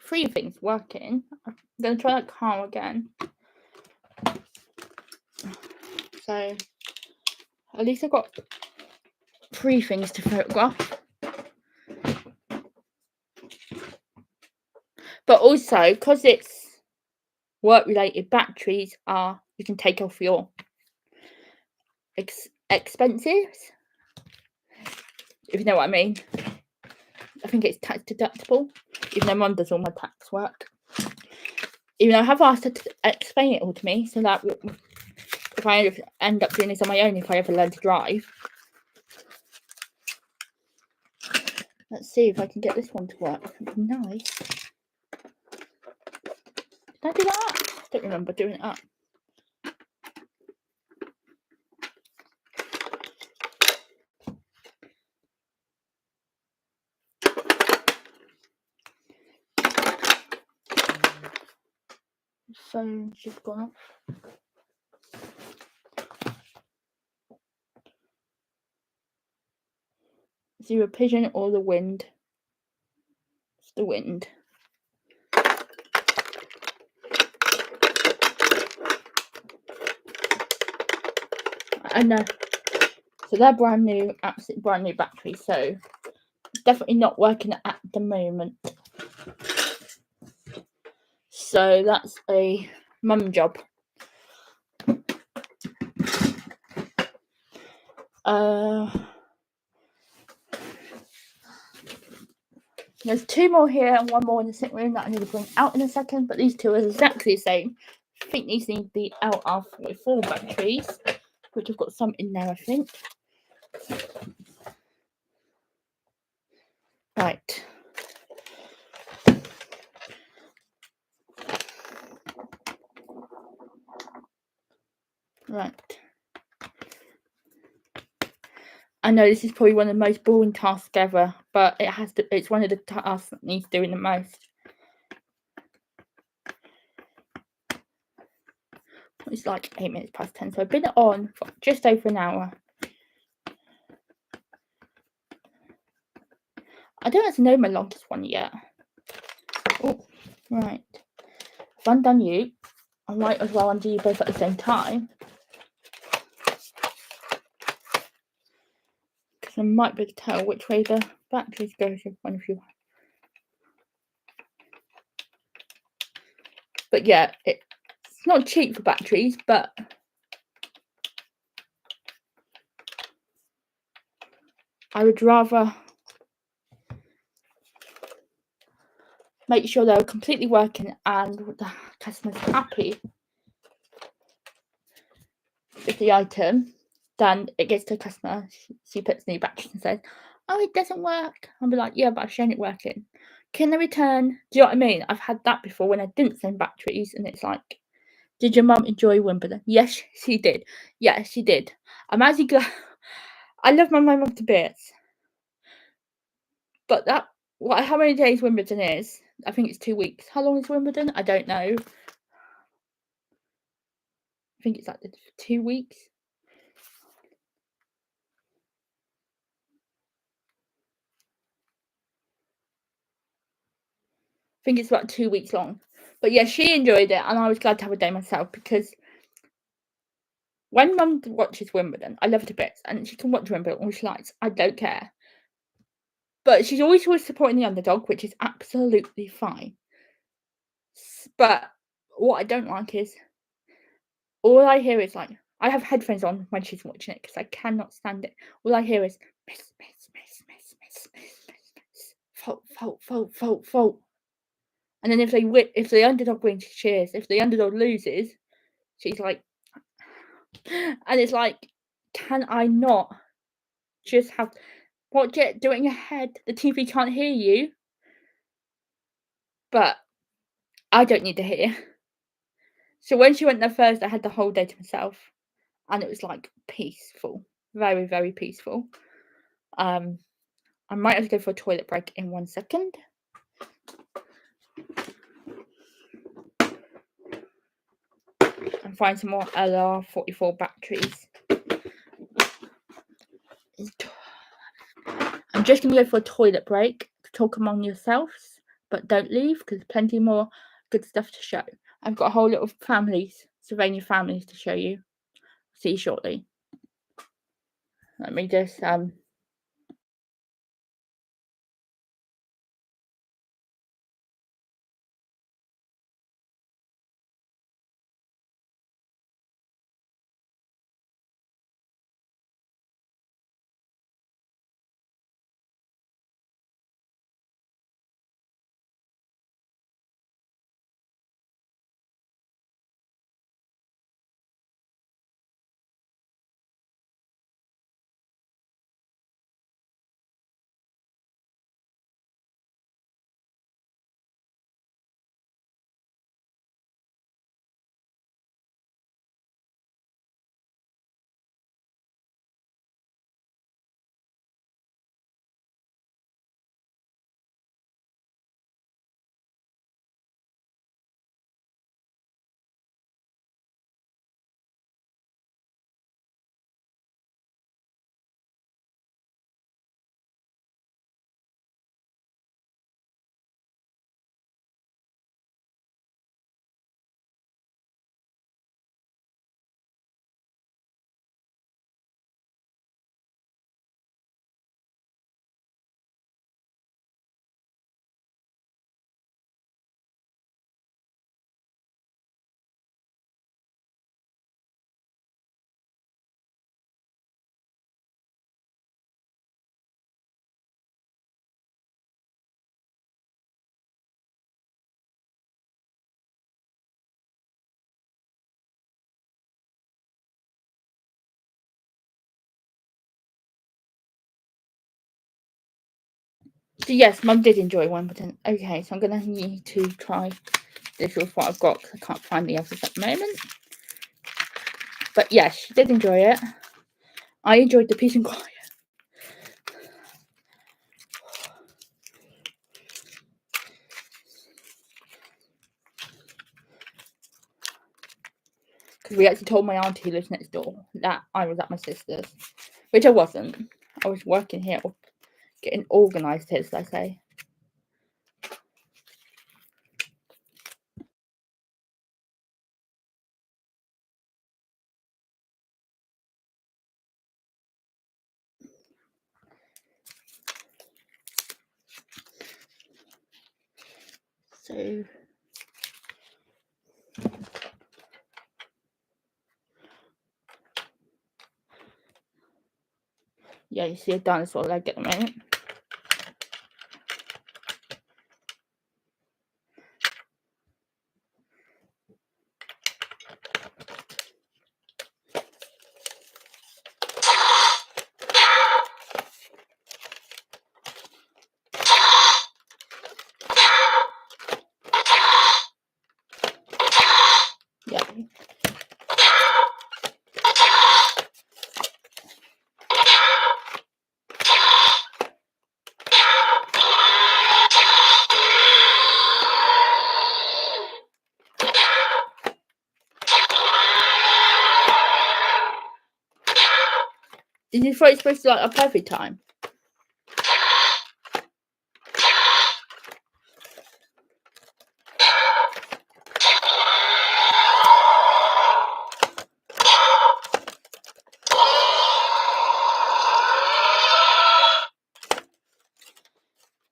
working. I'm going to try that car again. So at least I've got 3 things to photograph. But also, because it's work-related, batteries are, you can take off your expenses, if you know what I mean. I think it's tax deductible, even though Mum does all my tax work. Even though I have asked her to explain it all to me, so that if I end up doing this on my own, if I ever learn to drive. Let's see if I can get this one to work. Nice. Did I do that? I don't remember doing it up. Phone should go off. It's either a pigeon or the wind. It's the wind. And so they're brand new, absolutely brand new batteries. So definitely not working at the moment. So that's a mum job. There's 2 more here and 1 more in the sitting room that I need to bring out in a second, but these 2 are exactly the same. I think these need to be out of 4 batteries, which I've got some in there, I think. Right. Right. I know this is probably one of the most boring tasks ever, but it's one of the tasks that needs doing the most. It's like 8 minutes past 10, so I've been on for just over an hour. I don't actually know my longest one yet. Oh, right. If I'm done you, I might as well undo you both at the same time. Because I might be able to tell which way the batteries go if one of you. But yeah, it's not cheap for batteries, but I would rather make sure they're completely working and the customer's happy with the item. Then it gets to the customer, she puts new batteries and says, "Oh, it doesn't work." I'll be like, "Yeah, but I've shown it working. Can they return?" Do you know what I mean? I've had that before when I didn't send batteries, and it's like, "Did your mum enjoy Wimbledon?" Yes, she did. Yes, she did. I'm actually glad. I love my mum to bits. But how many days Wimbledon is? I think it's 2 weeks. How long is Wimbledon? I don't know. I think it's like 2 weeks. I think it's about 2 weeks long. But yeah, she enjoyed it, and I was glad to have a day myself, because when Mum watches Wimbledon, I love her to bits, and she can watch Wimbledon all she likes. I don't care. But she's always supporting the underdog, which is absolutely fine. But what I don't like is all I hear is like, I have headphones on when she's watching it because I cannot stand it. All I hear is miss, fault. And then if the underdog wins, she cheers. If the underdog loses, she's like, and it's like, can I not just watch it, do it in your head? The TV can't hear you. But I don't need to hear. So when she went there Thursday, I had the whole day to myself, and it was, like, peaceful. Very, very peaceful. I might have to go for a toilet break in 1 second. And find some more LR44 batteries. I'm just going to go for a toilet break. Talk among yourselves, but don't leave because there's plenty more good stuff to show. I've got a whole lot of Sylvania families to show you. See you shortly. Let me just So yes, Mum did enjoy Wimbledon. Okay, so I'm going to need to try this with what I've got because I can't find the others at the moment. But yes, she did enjoy it. I enjoyed the peace and quiet. Because we actually told my auntie who lives next door that I was at my sister's. Which I wasn't. I was working here, or getting organised here, as I say. So yeah, you see a dinosaur leg at the moment. Yeah. Did you thought it's supposed to be like a perfect time?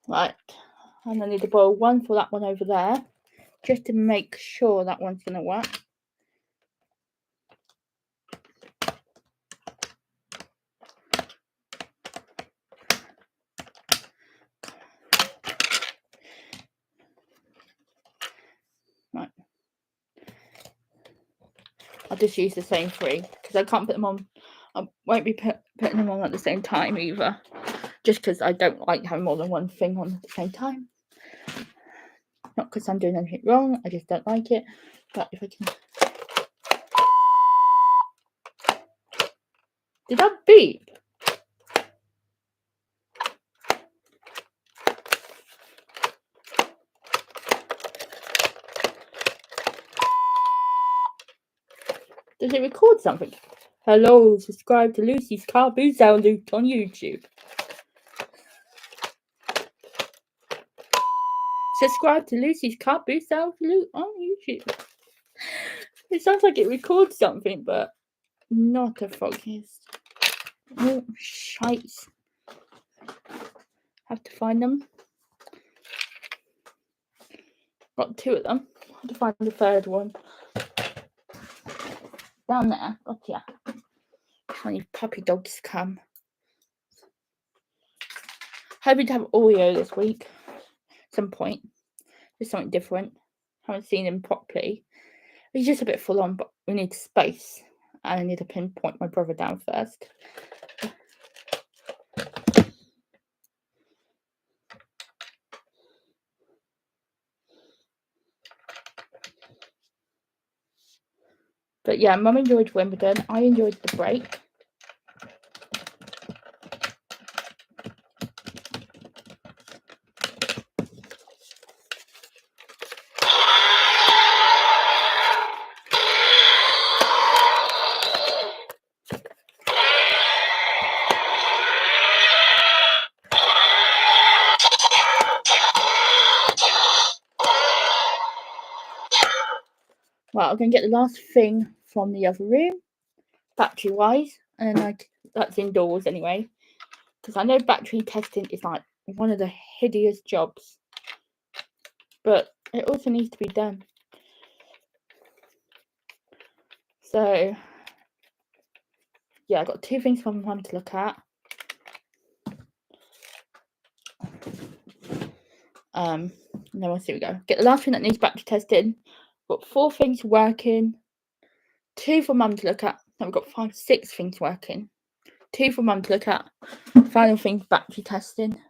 Right. And I need to boil one for that one over there. Just to make sure that one's going to work. Right. I'll just use the same three because I can't put them on I won't be putting them on at the same time either, just because I don't like having more than one thing on at the same time. Not because I'm doing anything wrong, I just don't like it. But if I can... Did that beep? Does it record something? Hello, subscribe to Lucy's Car Boozle Loot on YouTube. Subscribe to Lucy's Car Boozle Loot on YouTube. It sounds like it records something, but not a focus. Oh, shite. Have to find them. Got two of them. Have to find the third one. Down there. Oh, yeah. I need puppy dogs to come. Hoping to have Oreo this week. At some point. Just something different. Haven't seen him properly. He's just a bit full on, but we need space. And I need to pinpoint my brother down first. But yeah, Mum enjoyed Wimbledon. I enjoyed the break. Well, I'm going to get the last thing from the other room, battery-wise, and that's indoors anyway, because I know battery testing is like one of the hideous jobs, but it also needs to be done. So, yeah, I've got two things for Mum to look at. And then we'll see we go. Get the last thing that needs battery testing. Got 4 things working. 2 for Mum to look at. Now we've got 5, 6 things working. 2 for Mum to look at. Final thing, battery testing.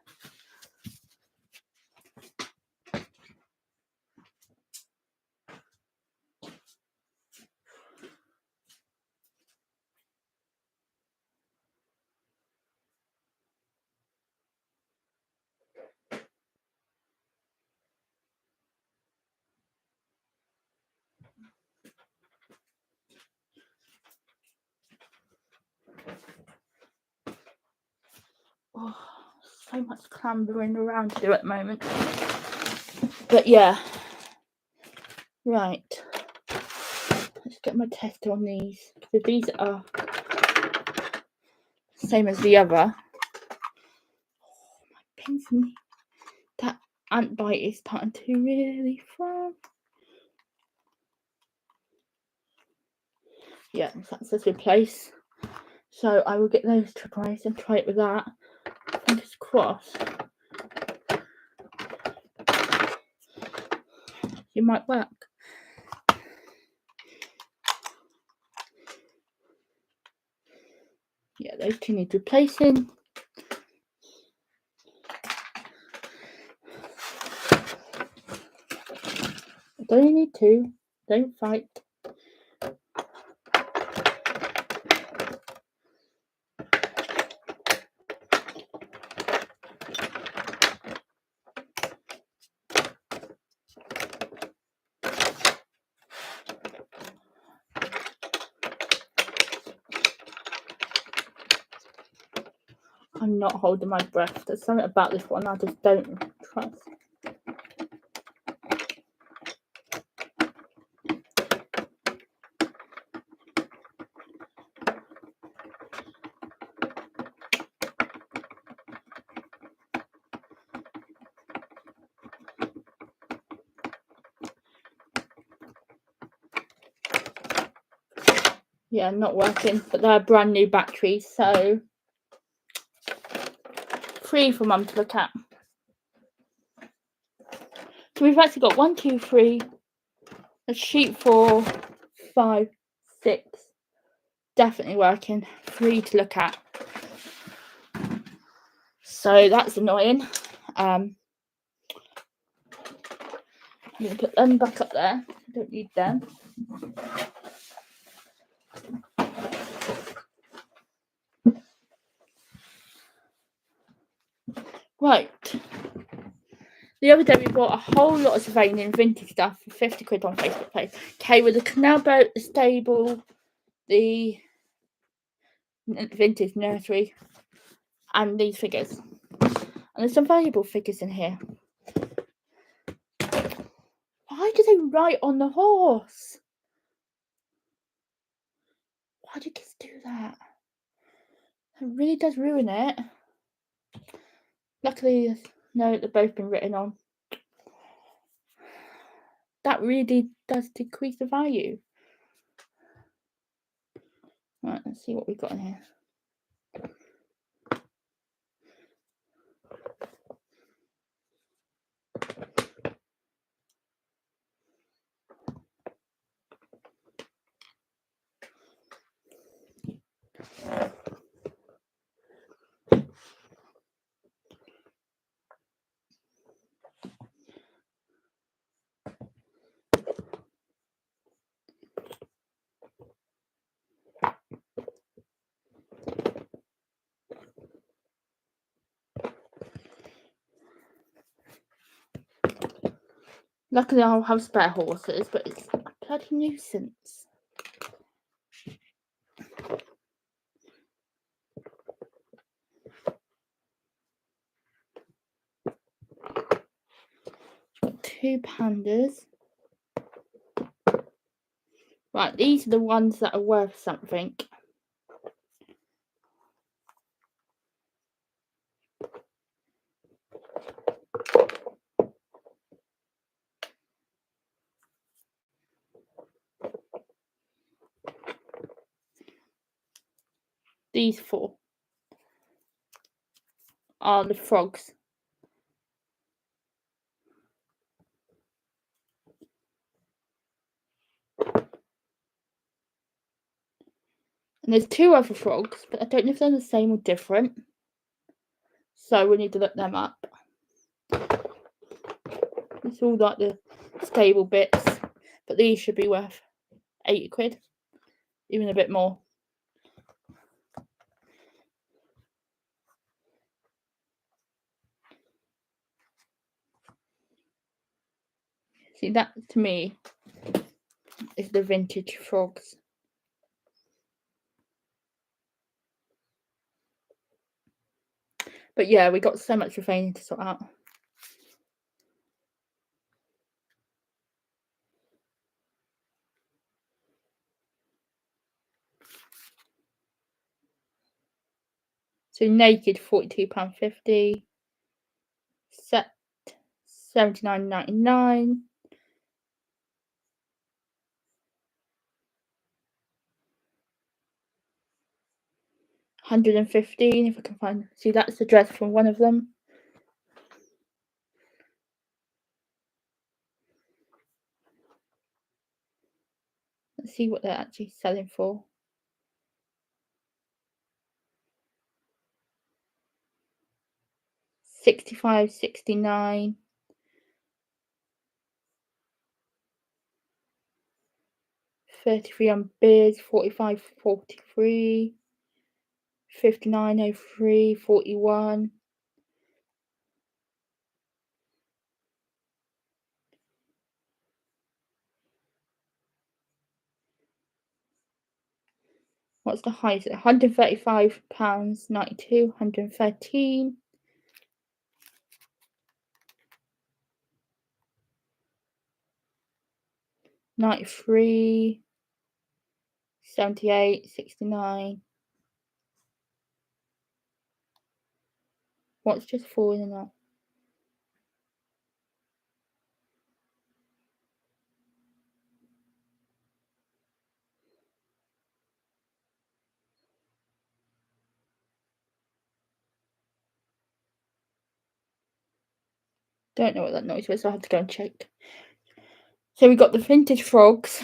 Oh, so much clambering around to do at the moment. But yeah. Right. Let's get my tester on these. So these are same as the other. Oh, my pins and me. That ant bite is starting to really fun. Yeah, that says replace. So I will get those to price and try it with that. Fingers crossed. It might work. Yeah, those two need replacing. I don't need 2. Don't fight. I'm not holding my breath. There's something about this one I just don't trust. Yeah, not working, but they're brand new batteries, so 3 for Mum to look at. So we've actually got 1, 2, 3, a sheet 4, 5, 6, definitely working for you to look at. So that's annoying. I'm going to put them back up there. I don't need them. Right. The other day we bought a whole lot of surveying vintage stuff for 50 quid on Facebook page. Okay, with the canal boat, the stable, the vintage nursery, and these figures. And there's some valuable figures in here. Why do they write on the horse? Why do kids do that? It really does ruin it. Luckily, no, they've both been written on. That really does decrease the value. Right, let's see what we've got in here. Luckily, I'll have spare horses, but it's a bloody nuisance. Got 2 pandas. Right, these are the ones that are worth something. These 4 are the frogs. And there's 2 other frogs, but I don't know if they're the same or different. So we need to look them up. It's all like the stable bits, but these should be worth 80 quid, even a bit more. See, that to me is the vintage frogs. But yeah, we got so much remaining to sort out. So naked £42.50, set £79.99. £115 if I can find. See, that's the dress from one of them. Let's see what they're actually selling for. £65.69. £33 on beers, £45.43. £59.03, £41. What's the highest? £135.92, £113. £93, £78, £69. What's just falling in that? Don't know what that noise was, so I had to go and check. So we got the vintage frogs.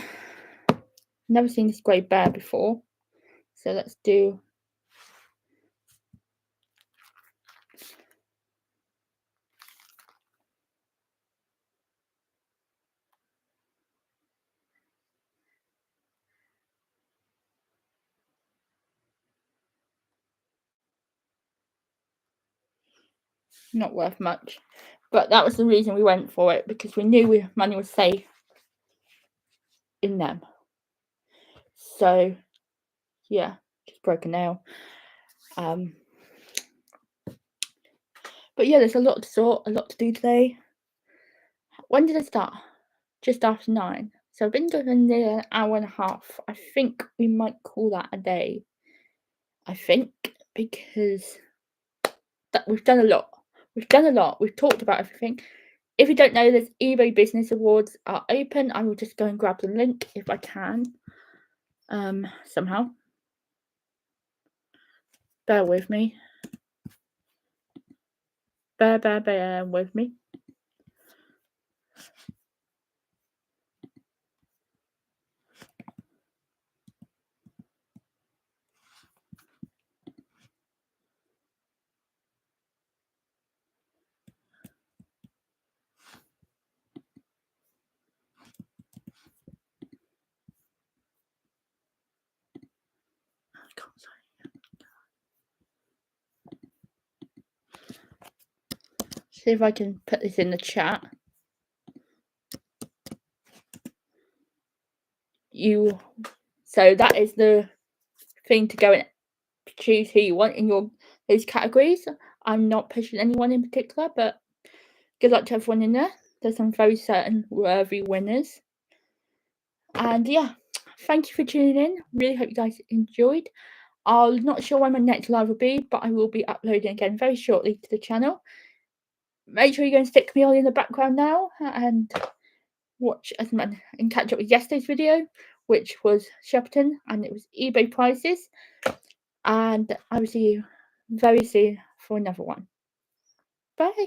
Never seen this grey bear before. So let's do not worth much, but that was the reason we went for it, because we knew money was safe in them. So yeah, just broke a nail. But yeah, there's a lot to sort, a lot to do today. When did I start? Just after 9. So I've been doing nearly an hour and a half. I think we might call that a day. I think, because we've done a lot. We've done a lot. We've talked about everything. If you don't know, there's eBay Business Awards are open. I will just go and grab the link if I can. Somehow. Bear with me. Bear with me. See if I can put this in the chat. So that is the thing to go and choose who you want in those categories. I'm not pushing anyone in particular, but good luck to everyone in there. There's some very certain worthy winners. And yeah, thank you for tuning in. Really hope you guys enjoyed. I'm not sure when my next live will be, but I will be uploading again very shortly to the channel. Make sure you go and stick me on in the background now and watch and catch up with yesterday's video, which was Shepperton, and it was eBay prices. And I will see you very soon for another one. Bye.